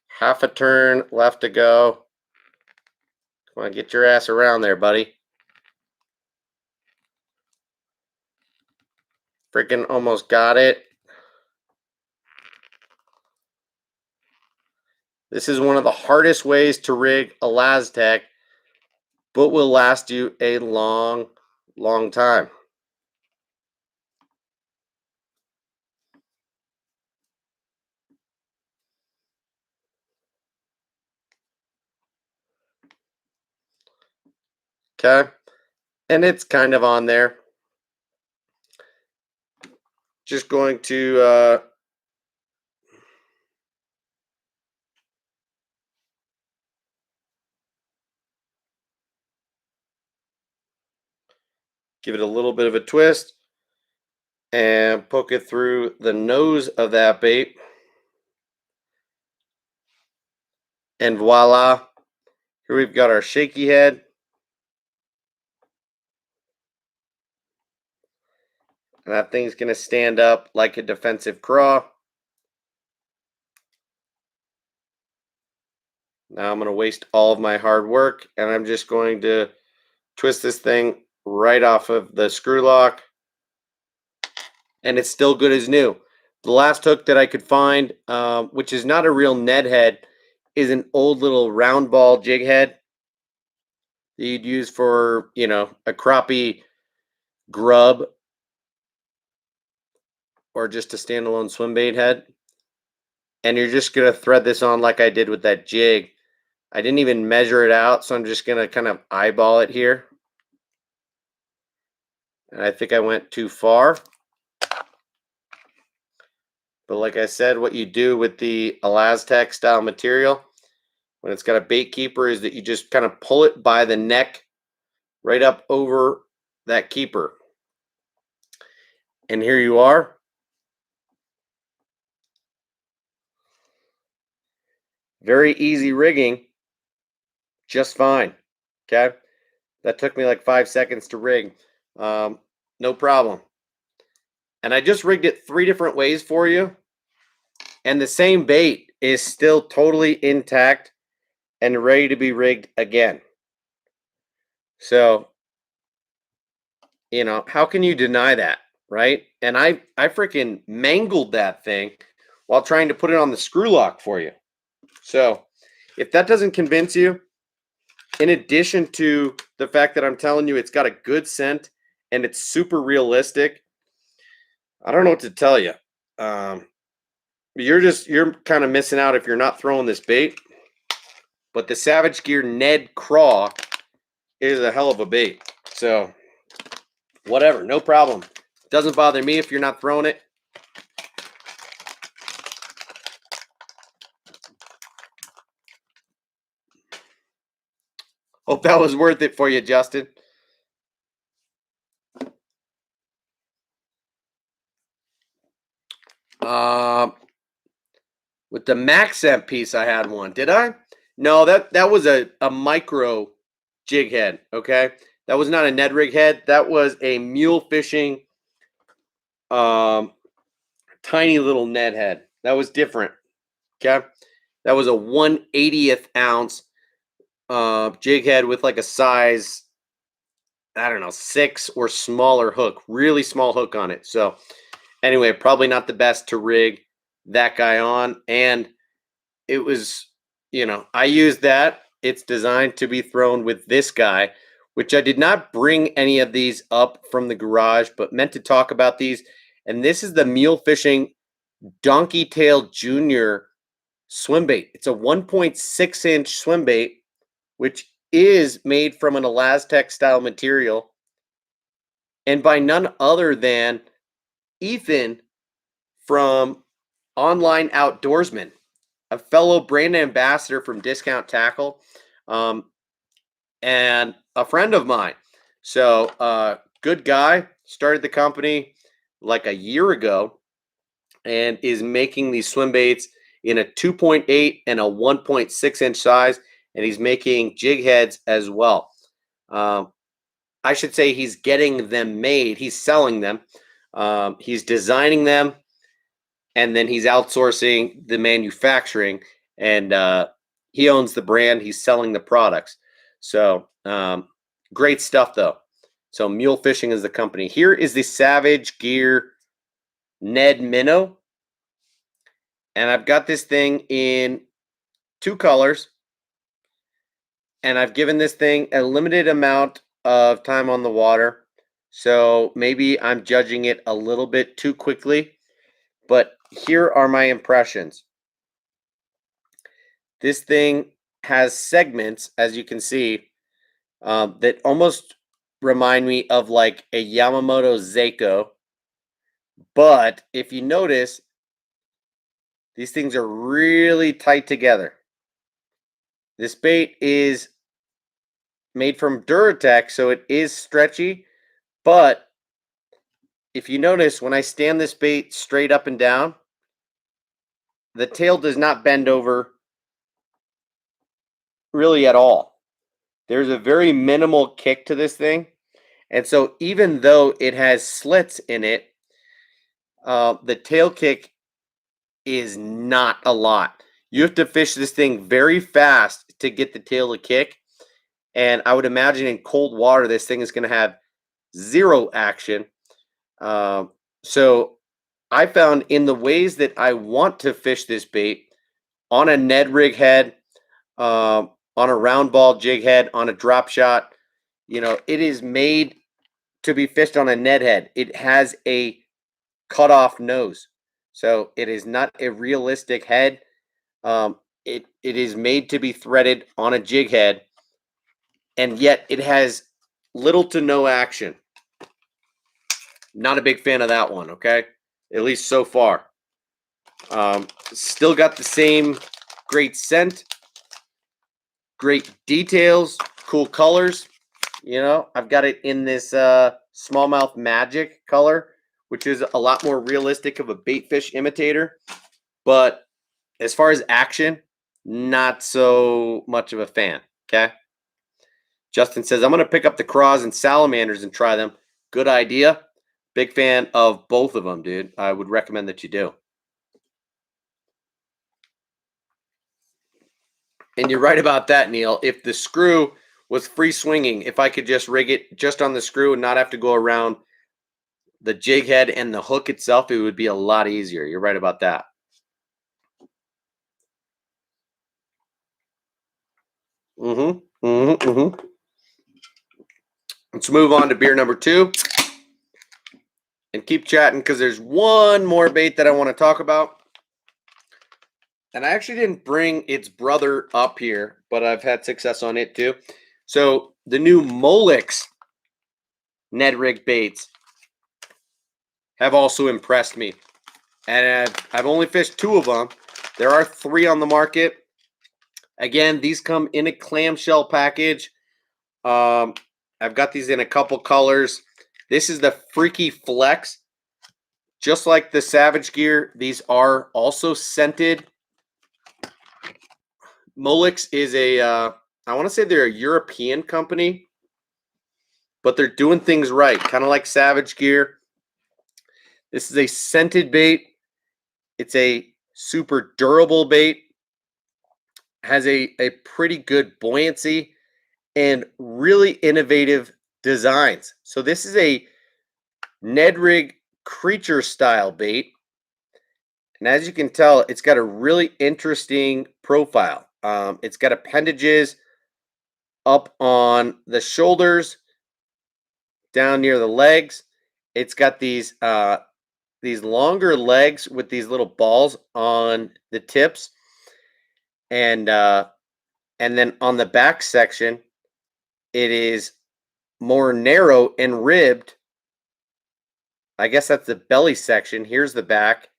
Half a turn left to go. Come on, get your ass around there, buddy. Freaking almost got it. This is one of the hardest ways to rig a Laztec, but will last you a long, long time. Okay, and it's kind of on there. Just going to give it a little bit of a twist and poke it through the nose of that bait. And voila, here we've got our shaky head. And that thing's going to stand up like a defensive craw. Now I'm going to waste all of my hard work, and I'm just going to twist this thing right off of the screw lock. And it's still good as new. The last hook that I could find, which is not a real Ned head, is an old little round ball jig head that you'd use for, you know, a crappie grub or just a standalone swim bait head. And you're just going to thread this on like I did with that jig. I didn't even measure it out, so I'm just going to kind of eyeball it here. And I think I went too far. But like I said, what you do with the Elastec style material when it's got a bait keeper is that you just kind of pull it by the neck right up over that keeper. And here you are. Very easy rigging, just fine. Okay, that took me like 5 seconds to rig. No problem. And I just rigged it 3 different ways for you. And the same bait is still totally intact and ready to be rigged again. So, you know, how can you deny that, right? And I freaking mangled that thing while trying to put it on the screw lock for you. So, if that doesn't convince you, in addition to the fact that I'm telling you it's got a good scent and it's super realistic, I don't know what to tell you. You're kind of missing out if you're not throwing this bait. But the Savage Gear Ned Craw is a hell of a bait. So, whatever, no problem. Doesn't bother me if you're not throwing it. Hope that was worth it for you, Justin. With the Maxent piece, I had one. Did I? No, that was a micro jig head. Okay, that was not a Ned rig head. That was a mule fishing, tiny little Ned head. That was different. Okay, that was a 1/80th ounce jig head with like a size, I don't know, 6 or smaller hook. Really small hook on it. So anyway, probably not the best to rig that guy on. And it was, you know, I used that. It's designed to be thrown with this guy, which I did not bring any of these up from the garage, but meant to talk about these. And this is the Mule Fishing Donkey Tail Junior swim bait. It's a 1.6-inch swim bait, which is made from an Elastec style material, and by none other than Ethan from Online Outdoorsman, a fellow brand ambassador from Discount Tackle, and a friend of mine. So, good guy, started the company like a year ago and is making these swim baits in a 2.8 and a 1.6 inch size, and he's making jig heads as well. I should say he's getting them made. He's selling them. He's designing them, and then he's outsourcing the manufacturing, and he owns the brand. He's selling the products. So great stuff, though. So Mule Fishing is the company. Here is the Savage Gear Ned Minnow. And I've got this thing in 2 colors. And I've given this thing a limited amount of time on the water. So maybe I'm judging it a little bit too quickly. But here are my impressions. This thing has segments, as you can see, that almost remind me of like a Yamamoto Seiko. But if you notice, these things are really tight together. This bait is made from Duratec, so it is stretchy. But if you notice, when I stand this bait straight up and down, the tail does not bend over really at all. There's a very minimal kick to this thing. And so even though it has slits in it, the tail kick is not a lot. You have to fish this thing very fast to get the tail to kick. And I would imagine in cold water, this thing is going to have zero action. So I found in the ways that I want to fish this bait, on a Ned rig head, on a round ball jig head, on a drop shot, it is made to be fished on a Ned head. It has a cut off nose. So it is not a realistic head. It is made to be threaded on a jig head, and yet it has little to no action. Not a big fan of that one, okay? At least so far. Still got the same great scent, great details, cool colors. I've got it in this smallmouth magic color, which is a lot more realistic of a bait fish imitator. But as far as action, not so much of a fan, okay? Justin says, I'm going to pick up the craws and salamanders and try them. Good idea. Big fan of both of them, dude. I would recommend that you do. And you're right about that, Neil. If the screw was free swinging, if I could just rig it just on the screw and not have to go around the jig head and the hook itself, it would be a lot easier. You're right about that. Let's move on to beer number 2 and keep chatting, because there's one more bait that I want to talk about. And I actually didn't bring its brother up here, but I've had success on it too. So the new Molex Ned rig baits have also impressed me. And I've only fished 2 of them. There are 3 on the market. Again, these come in a clamshell package. I've got these in a couple colors. This is the Freaky Flex. Just like the Savage Gear, these are also scented. Molex is I want to say they're a European company, but they're doing things right, kind of like Savage Gear. This is a scented bait. It's a super durable bait. Has a pretty good buoyancy and really innovative designs. So this is a Ned rig creature style bait. And as you can tell, it's got a really interesting profile. It's got appendages up on the shoulders, down near the legs. It's got these longer legs with these little balls on the tips, and then on the back section, it is more narrow and ribbed. I guess that's the belly section. Here's the back.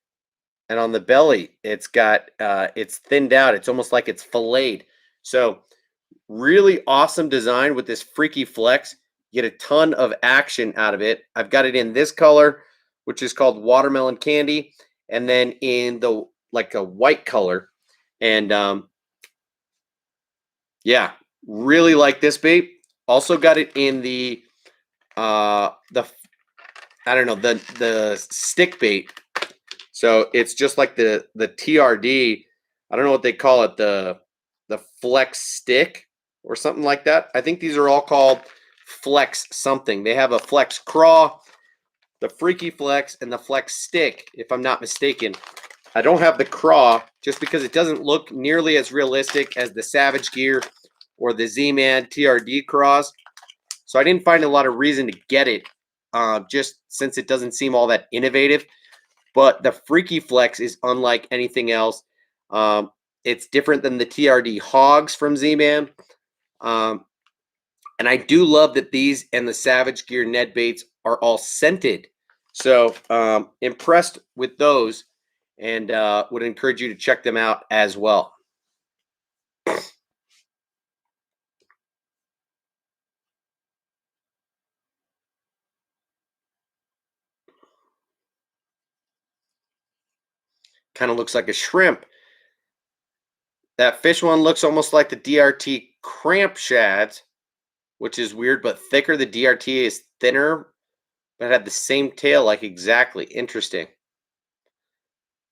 And on the belly, it's got it's thinned out. It's almost like it's filleted. So really awesome design with this Freaky Flex. You get a ton of action out of it. I've got it in this color, which is called Watermelon Candy. And then in the like a white color. And yeah, really like this bait. Also got it in the I don't know, the stick bait. So it's just like the TRD. I don't know what they call it, the flex stick or something like that. I think these are all called flex something. They have a flex craw, the freaky flex, and the flex stick, if I'm not mistaken. I don't have the craw just because it doesn't look nearly as realistic as the Savage Gear or the Z-Man TRD craws. So I didn't find a lot of reason to get it, just since it doesn't seem all that innovative. But the Freaky Flex is unlike anything else. It's different than the TRD Hogs from Z-Man. And I do love that these and the Savage Gear Ned baits are all scented. So impressed with those, and would encourage you to check them out as well. Kind of looks like a shrimp. That fish one looks almost like the DRT cramp shads, which is weird, but thicker. The DRT is thinner, but had the same tail, like exactly. Interesting.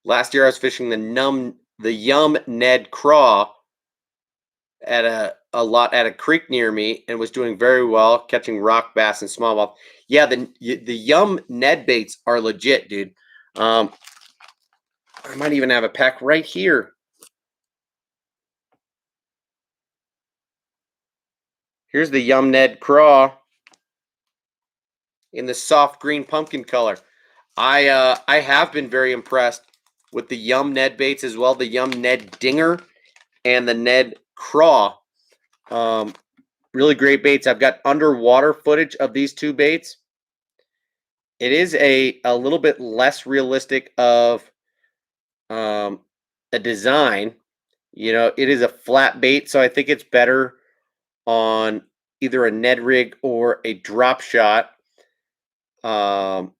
Last year I was fishing the Yum Ned Craw at a creek near me and was doing very well, catching rock bass and smallmouth. Yeah, the Yum Ned baits are legit, dude. I might even have a pack right here. Here's the Yum Ned Craw in the soft green pumpkin color. I have been very impressed with the Yum Ned baits as well, the Yum Ned Dinger and the Ned Craw. Really great baits. I've got underwater footage of these two baits. It is a little bit less realistic of a design. You know, it is a flat bait, so I think it's better on either a Ned rig or a drop shot. But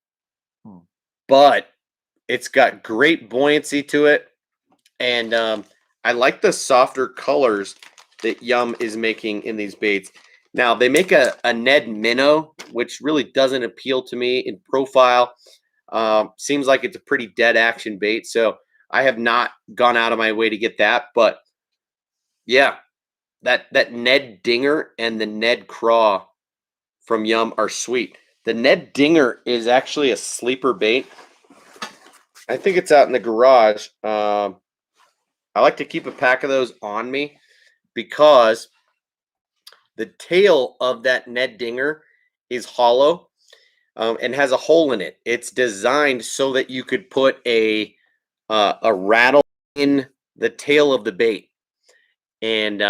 it's got great buoyancy to it, and I like the softer colors that Yum is making in these baits. Now, they make a Ned Minnow, which really doesn't appeal to me in profile. Seems like it's a pretty dead action bait, so I have not gone out of my way to get that. But yeah, that Ned Dinger and the Ned Craw from Yum are sweet. The Ned Dinger is actually a sleeper bait. I think it's out in the garage. I like to keep a pack of those on me because the tail of that Ned Dinger is hollow and has a hole in it. It's designed so that you could put a rattle in the tail of the bait, and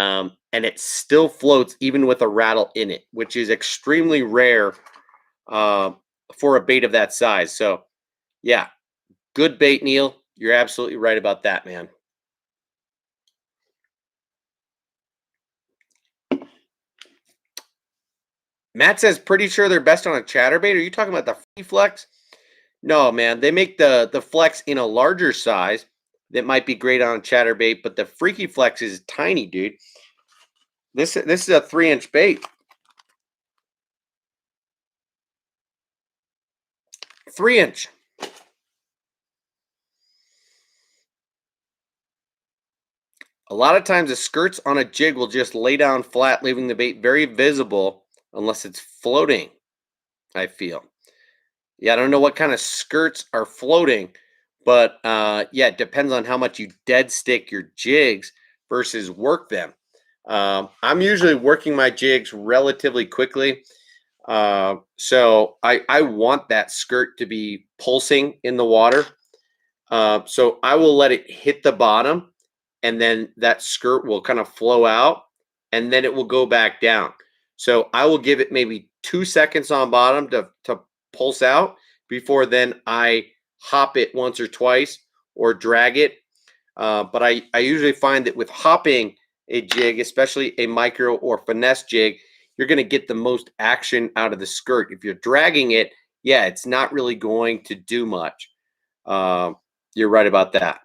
it still floats even with a rattle in it, which is extremely rare for a bait of that size. So, yeah, good bait, Neil. You're absolutely right about that, man. Matt says, pretty sure they're best on a chatterbait. Are you talking about the Free Flex? No, man. They make the Flex in a larger size that might be great on a chatterbait, but the Freaky Flex is tiny, dude. This is a 3-inch bait. 3-inch. A lot of times the skirts on a jig will just lay down flat, leaving the bait very visible unless it's floating, I feel. Yeah, I don't know what kind of skirts are floating, but yeah, it depends on how much you dead stick your jigs versus work them. I'm usually working my jigs relatively quickly. So I want that skirt to be pulsing in the water. So I will let it hit the bottom, and then that skirt will kind of flow out, and then it will go back down. So I will give it maybe 2 seconds on bottom to pulse out before then I hop it once or twice or drag it. But I usually find that with hopping a jig, especially a micro or finesse jig, you're going to get the most action out of the skirt. If you're dragging it, yeah, it's not really going to do much. You're right about that.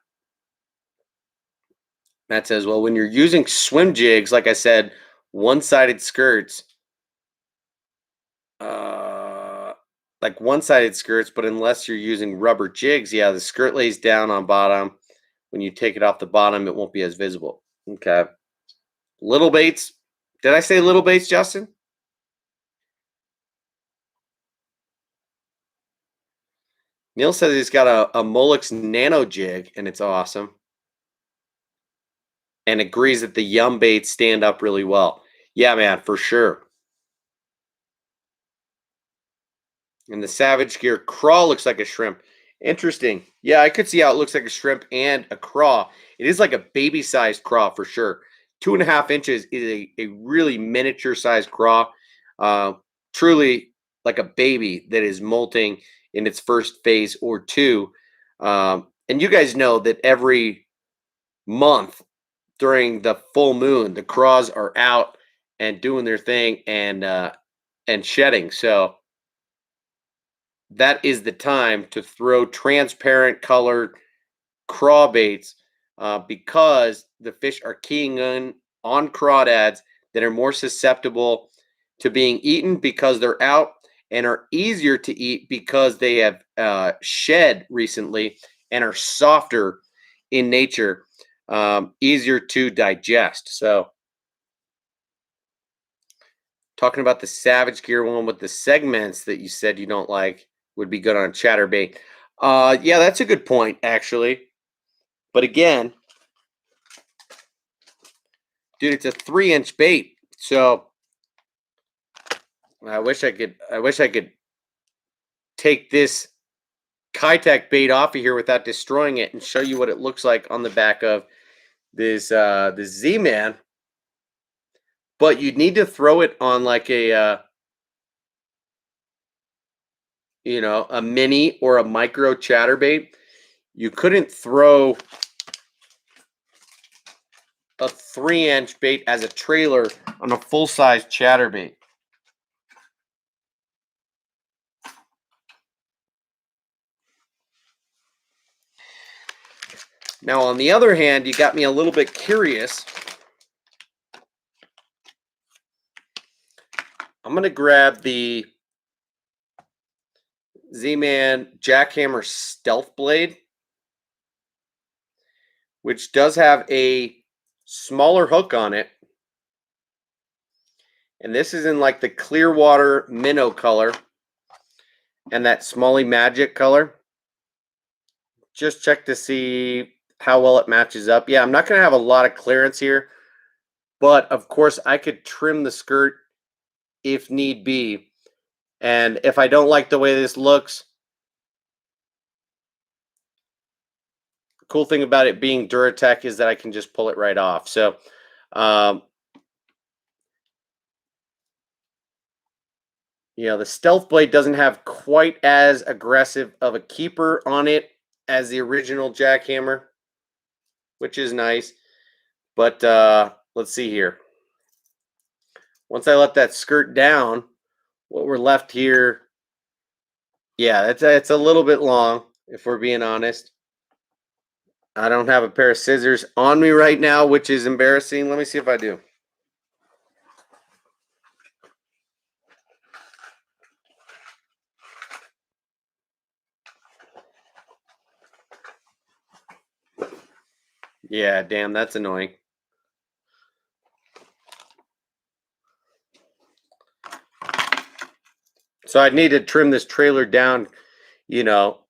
Matt says, well, when you're using swim jigs, like I said, one-sided skirts, uh, like one-sided skirts, but unless you're using rubber jigs, yeah, the skirt lays down on bottom. When you take it off the bottom, it won't be as visible. Okay. Little baits. Did I say little baits, Justin? Neil says he's got a Molex Nano jig, and it's awesome. And agrees that the Yum baits stand up really well. Yeah, man, for sure. And the Savage Gear craw looks like a shrimp. Interesting. Yeah, I could see how it looks like a shrimp and a craw. It is like a baby-sized craw for sure. 2.5 inches is a really miniature-sized craw. Uh, Truly like a baby that is molting in its first phase or two. And you guys know that every month during the full moon, the craws are out and doing their thing and shedding. So that is the time to throw transparent colored craw baits because the fish are keying in on crawdads that are more susceptible to being eaten because they're out and are easier to eat because they have shed recently and are softer in nature, easier to digest. So talking about the Savage Gear one with the segments that you said you don't like would be good on chatterbait. Yeah, that's a good point, actually. But again, dude, it's a 3-inch bait. So I wish I could take this Kitech bait off of here without destroying it and show you what it looks like on the back of this Z-Man. But you'd need to throw it on like a a mini or a micro chatterbait. You couldn't throw a 3-inch bait as a trailer on a full-size chatterbait. Now, on the other hand, you got me a little bit curious. I'm going to grab the Z-Man Jackhammer Stealth Blade, which does have a smaller hook on it. And this is in like the Clearwater Minnow color and that Smalley Magic color. Just check to see how well it matches up. Yeah, I'm not going to have a lot of clearance here, but of course I could trim the skirt if need be. And if I don't like the way this looks, the cool thing about it being Duratech is that I can just pull it right off. So, the Stealth Blade doesn't have quite as aggressive of a keeper on it as the original Jackhammer, which is nice. But let's see here. Once I let that skirt down, what we're left here, yeah, it's a little bit long, if we're being honest. I don't have a pair of scissors on me right now, which is embarrassing. Let me see if I do. Yeah, damn, that's annoying. So I'd need to trim this trailer down,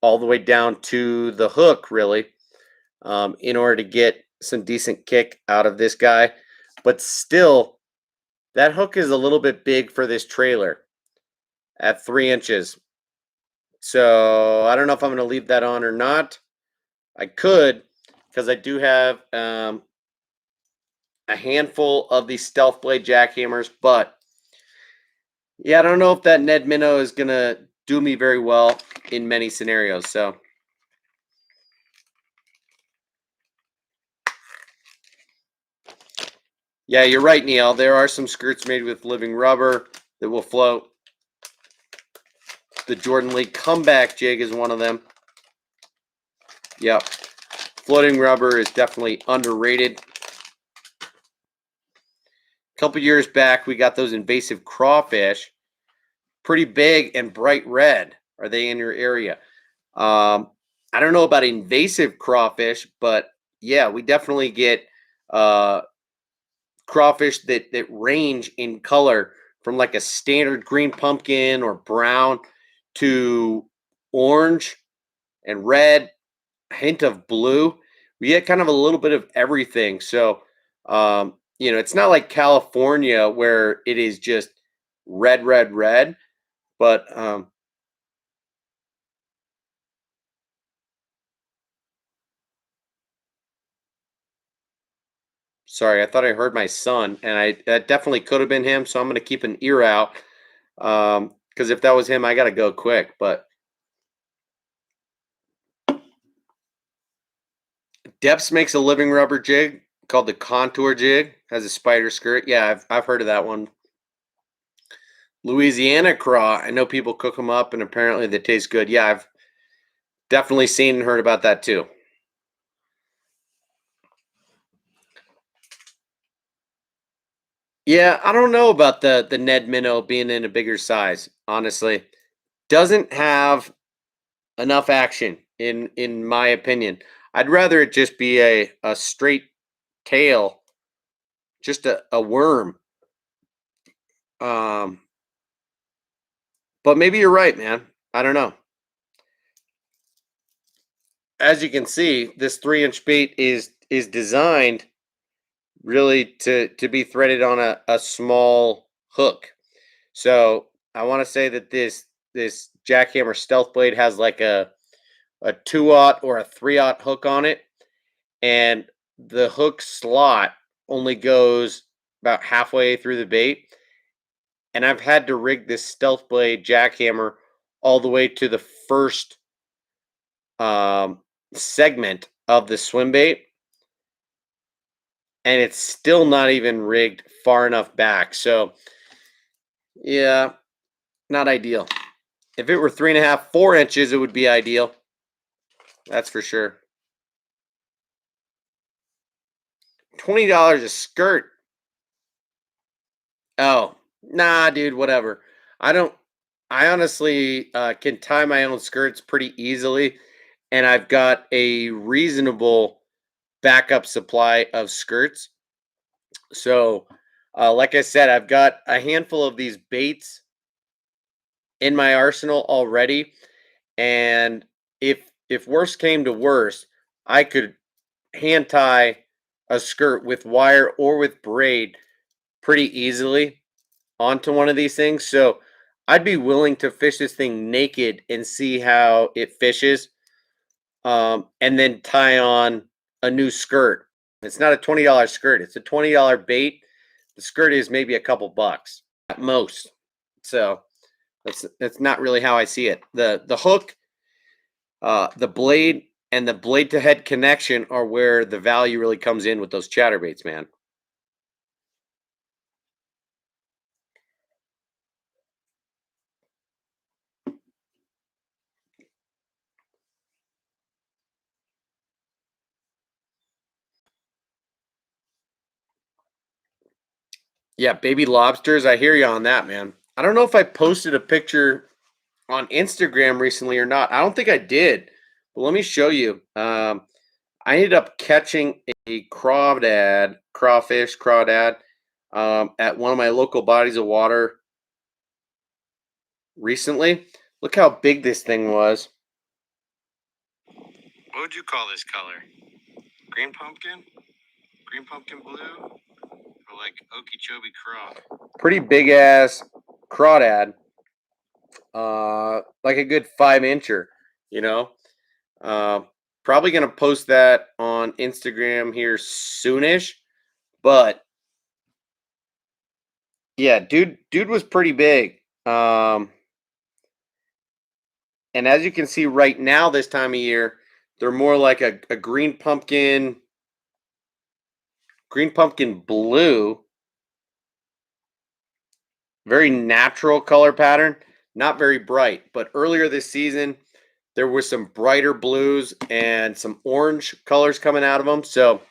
all the way down to the hook, really, in order to get some decent kick out of this guy. But still, that hook is a little bit big for this trailer at 3 inches. So I don't know if I'm going to leave that on or not. I could, because I do have a handful of these Stealth Blade jackhammers, but yeah, I don't know if that Ned Minnow is going to do me very well in many scenarios. So yeah, you're right, Neil. There are some skirts made with living rubber that will float. The Jordan Lee comeback jig is one of them. Yep. Floating rubber is definitely underrated. couple years back, we got those invasive crawfish, pretty big and bright red. Are they in your area? Um, I don't know about invasive crawfish, but yeah, we definitely get uh, crawfish that range in color from like a standard green pumpkin or brown to orange and red, hint of blue. We get kind of a little bit of everything. So, it's not like California where it is just red, red, red. But sorry, I thought I heard my son, and I that definitely could have been him. So I'm going to keep an ear out because if that was him, I got to go quick. But Depps makes a living rubber jig called the contour jig. Has a spider skirt. Yeah, I've heard of that one. Louisiana craw. I know people cook them up, and apparently they taste good. Yeah, I've definitely seen and heard about that too. Yeah, I don't know about the Ned Minnow being in a bigger size. Honestly, doesn't have enough action in my opinion. I'd rather it just be a straight tail, just a worm. Um, but maybe you're right, man. I don't know. As you can see, this 3-inch bait is designed really to be threaded on a small hook. So I want to say that this jackhammer stealth blade has like a 2-aught or a 3-aught hook on it, and the hook slot only goes about halfway through the bait. And I've had to rig this stealth blade jackhammer all the way to the first um, segment of the swim bait, and it's still not even rigged far enough back. So yeah, not ideal. If it were 3.5, 4 inches, it would be ideal. That's for sure. $20 a skirt. Oh, nah, dude, whatever. I don't, I honestly can tie my own skirts pretty easily, and I've got a reasonable backup supply of skirts. So, like I said, I've got a handful of these baits in my arsenal already, and if worst came to worst, I could hand tie a skirt with wire or with braid pretty easily onto one of these things. So I'd be willing to fish this thing naked and see how it fishes, and then tie on a new skirt. It's not a $20 skirt; it's a $20 bait. The skirt is maybe a couple bucks at most. So that's not really how I see it. The hook, the blade, and the blade to head connection are where the value really comes in with those chatterbaits, man. Yeah, baby lobsters. I hear you on that, man. I don't know if I posted a picture on Instagram recently or not. I don't think I did. But let me show you. I ended up catching a crawdad, at one of my local bodies of water recently. Look how big this thing was. What would you call this color? Green pumpkin? Green pumpkin blue? Or like Okeechobee craw? Pretty big ass crawdad. Like a good 5 incher, you know. Uh, Probably gonna post that on Instagram here soonish. But yeah, dude was pretty big. And as you can see right now, this time of year, they're more like a green pumpkin blue, very natural color pattern, not very bright. But earlier this season, there was some brighter blues and some orange colors coming out of them. So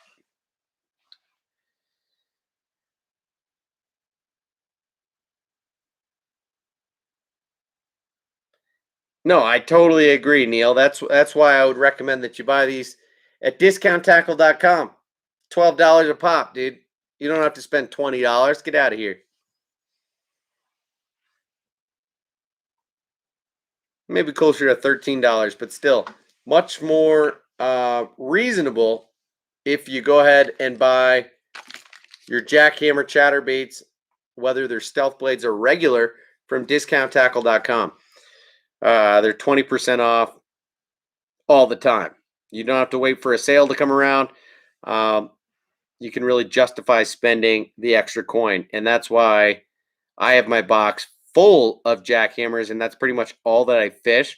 No, I totally agree, Neil. That's why I would recommend that you buy these at discounttackle.com. $12 a pop, dude. You don't have to spend $20. Get out of here. Maybe closer to $13, but still much more reasonable if you go ahead and buy your jackhammer chatterbaits, whether they're stealth blades or regular, from discounttackle.com. They're 20% off all the time. You don't have to wait for a sale to come around. Um, you can really justify spending the extra coin. And that's why I have my box full of jackhammers, and that's pretty much all that I fish.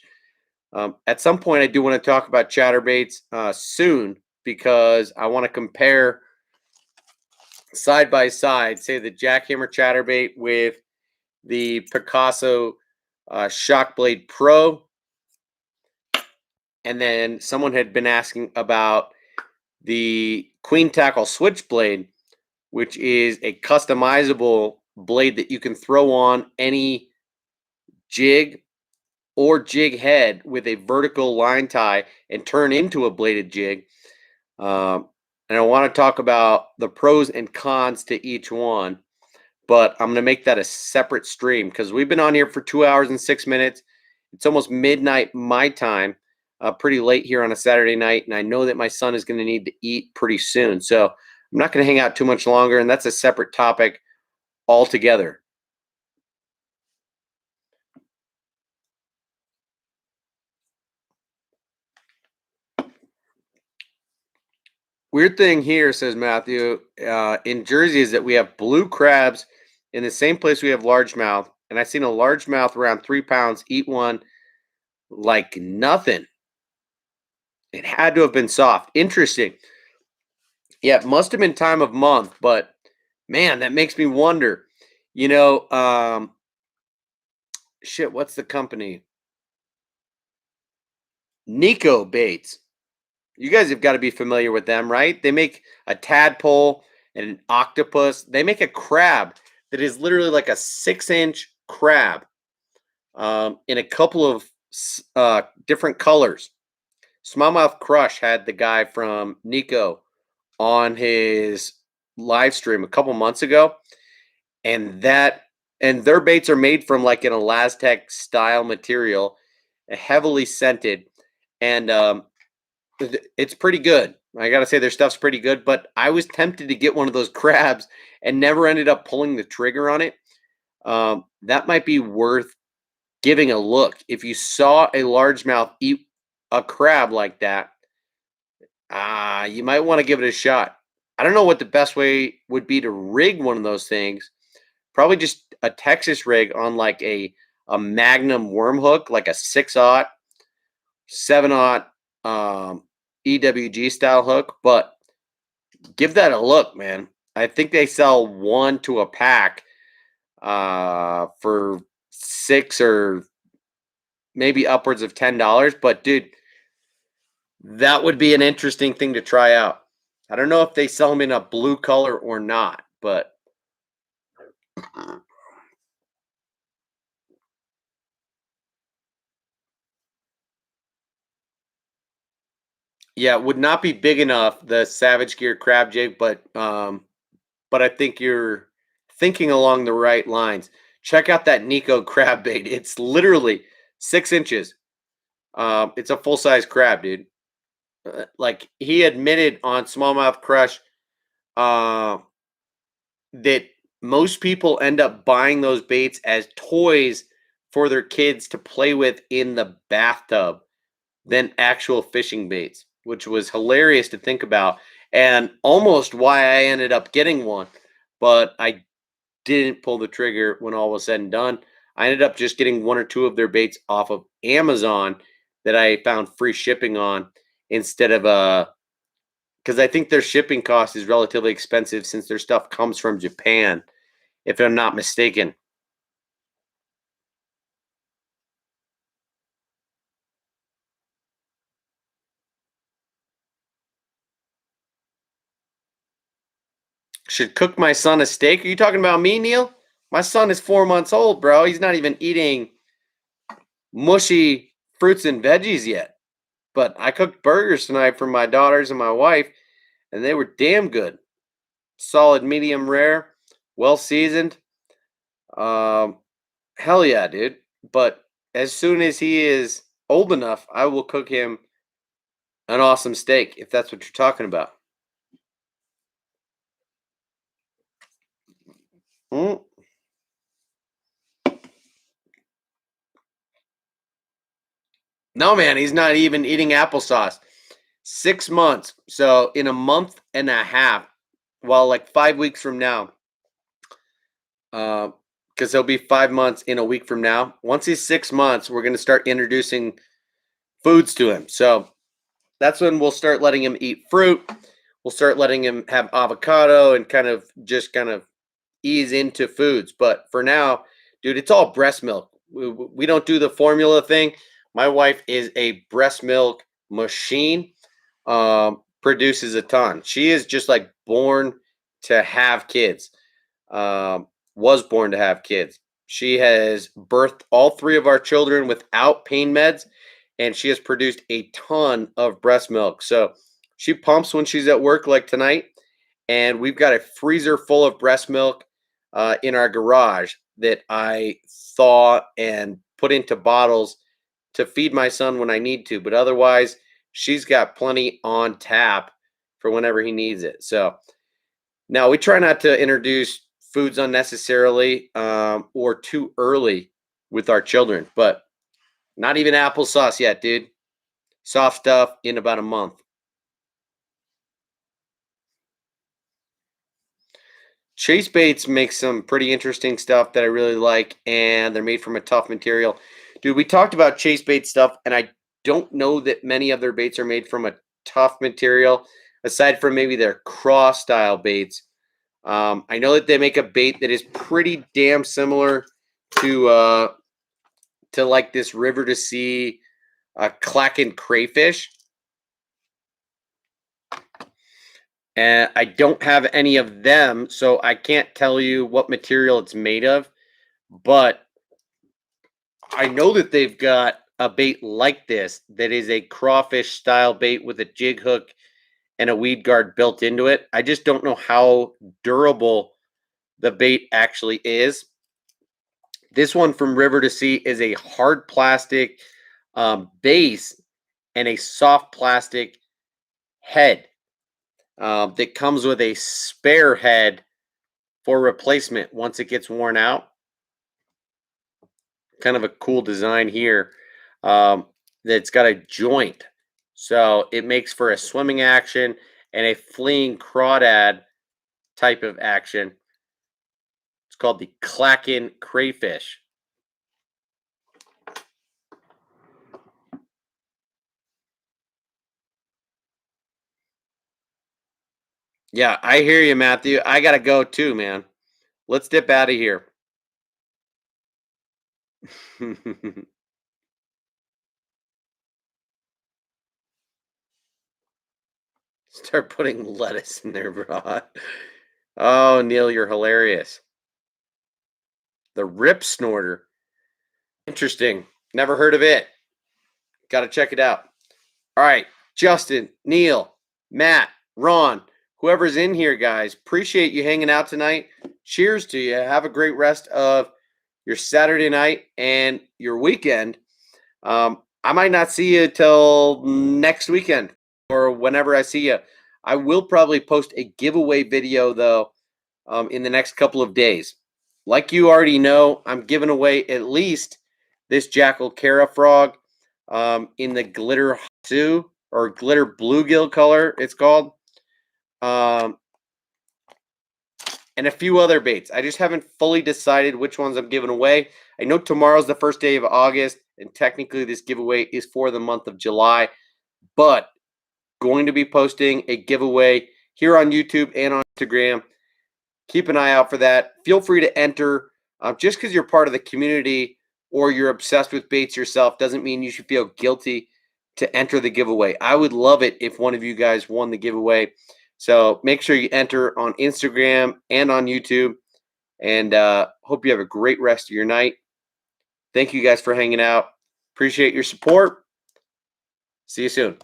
At some point, I do want to talk about chatterbaits soon because I want to compare side by side, say the jackhammer chatterbait with the Picasso Shockblade Pro. And then someone had been asking about the Queen Tackle Switchblade, which is a customizable blade that you can throw on any jig or jig head with a vertical line tie and turn into a bladed jig. And I want to talk about the pros and cons to each one, but I'm going to make that a separate stream because we've been on here for 2 hours and 6 minutes. It's almost midnight my time, pretty late here on a Saturday night, and I know that my son is going to need to eat pretty soon. So I'm not going to hang out too much longer, and that's a separate topic altogether. Weird thing here, says Matthew, in Jersey is that we have blue crabs in the same place we have largemouth, and I've seen a largemouth around 3 pounds eat one like nothing. It had to have been soft. Interesting. Yeah, it must have been time of month, but man, that makes me wonder. You know, shit, what's the company? Nico Baits. You guys have got to be familiar with them, right? They make a tadpole and an octopus. They make a crab that is literally like a 6-inch crab in a couple of different colors. Smallmouth Crush had the guy from Nico on his live stream a couple months ago, and their baits are made from like an Elastec style material, heavily scented, and it's pretty good. I gotta say their stuff's pretty good, but I was tempted to get one of those crabs and never ended up pulling the trigger on it. That might be worth giving a look. If you saw a largemouth eat a crab like that, you might want to give it a shot. I don't know what the best way would be to rig one of those things. Probably just a Texas rig on like a Magnum worm hook, like a 6/0, 7/0 EWG style hook. But give that a look, man. I think they sell one to a pack for $6 or maybe upwards of $10. But dude, that would be an interesting thing to try out. I don't know if they sell them in a blue color or not, but yeah, it would not be big enough, the Savage Gear crab jig, but I think you're thinking along the right lines. Check out that Nico crab bait. It's literally 6 inches. It's a full size crab, dude. Like he admitted on Smallmouth Crush, uh, that most people end up buying those baits as toys for their kids to play with in the bathtub than actual fishing baits, which was hilarious to think about and almost why I ended up getting one. But I didn't pull the trigger when all was said and done. I ended up just getting one or two of their baits off of Amazon that I found free shipping on instead of because I think their shipping cost is relatively expensive since their stuff comes from Japan, if I'm not mistaken. Should cook my son a steak? Are you talking about me, Neil? My son is 4 months old, bro. He's not even eating mushy fruits and veggies yet, but I cooked burgers tonight for my daughters and my wife, and they were damn good. Solid medium rare, well seasoned. Um, hell yeah, dude. But as soon as he is old enough, I will cook him an awesome steak if that's what you're talking about. Mm. No, man, he's not even eating applesauce. 6 months. So in a month and a half, well, like 5 weeks from now, because he'll be 5 months in a week from now. Once he's 6 months, we're going to start introducing foods to him. So that's when we'll start letting him eat fruit. We'll start letting him have avocado and kind of ease into foods. But for now, dude, it's all breast milk. We don't do the formula thing. My wife is a breast milk machine. Produces a ton. She is just like born to have kids. Was born to have kids. She has birthed all three of our children without pain meds, and she has produced a ton of breast milk. So she pumps when she's at work, like tonight, and we've got a freezer full of breast milk in our garage that I thaw and put into bottles to feed my son when I need to. But otherwise, she's got plenty on tap for whenever he needs it. So now we try not to introduce foods unnecessarily or too early with our children, but not even applesauce yet, dude. Soft stuff in about a month. Chase baits make some pretty interesting stuff that I really like, and they're made from a tough material. Dude, we talked about chase bait stuff, and I don't know that many of their baits are made from a tough material, aside from maybe their cross style baits. I know that they make a bait that is pretty damn similar to like this river to sea clacking crayfish. And I don't have any of them, so I can't tell you what material it's made of. But I know that they've got a bait like this that is a crawfish style bait with a jig hook and a weed guard built into it. I just don't know how durable the bait actually is. This one from River to Sea is a hard plastic base and a soft plastic head that comes with a spare head for replacement once it gets worn out. Kind of a cool design here that's got a joint. So it makes for a swimming action and a fleeing crawdad type of action. It's called the clacking crayfish. Yeah, I hear you, Matthew. I got to go too, man. Let's dip out of here. Start putting lettuce in their broth. Oh, Neil, you're hilarious. The rip snorter. Interesting. Never heard of it. Got to check it out. All right, Justin, Neil, Matt, Ron, whoever's in here, guys, appreciate you hanging out tonight. Cheers to you. Have a great rest of your Saturday night and your weekend. I might not see you till next weekend or whenever I see you. I will probably post a giveaway video, though, in the next couple of days. Like you already know, I'm giving away at least this Jackal Cara frog in the glitter Sue or glitter bluegill color, it's called. And a few other baits. I just haven't fully decided which ones I'm giving away. I know tomorrow's the first day of August, and technically this giveaway is for the month of July, but going to be posting a giveaway here on YouTube and on Instagram. Keep an eye out for that. Feel free to enter. Just because you're part of the community or you're obsessed with baits yourself doesn't mean you should feel guilty to enter the giveaway. I would love it if one of you guys won the giveaway. So make sure you enter on Instagram and on YouTube. And hope you have a great rest of your night. Thank you guys for hanging out. Appreciate your support. See you soon.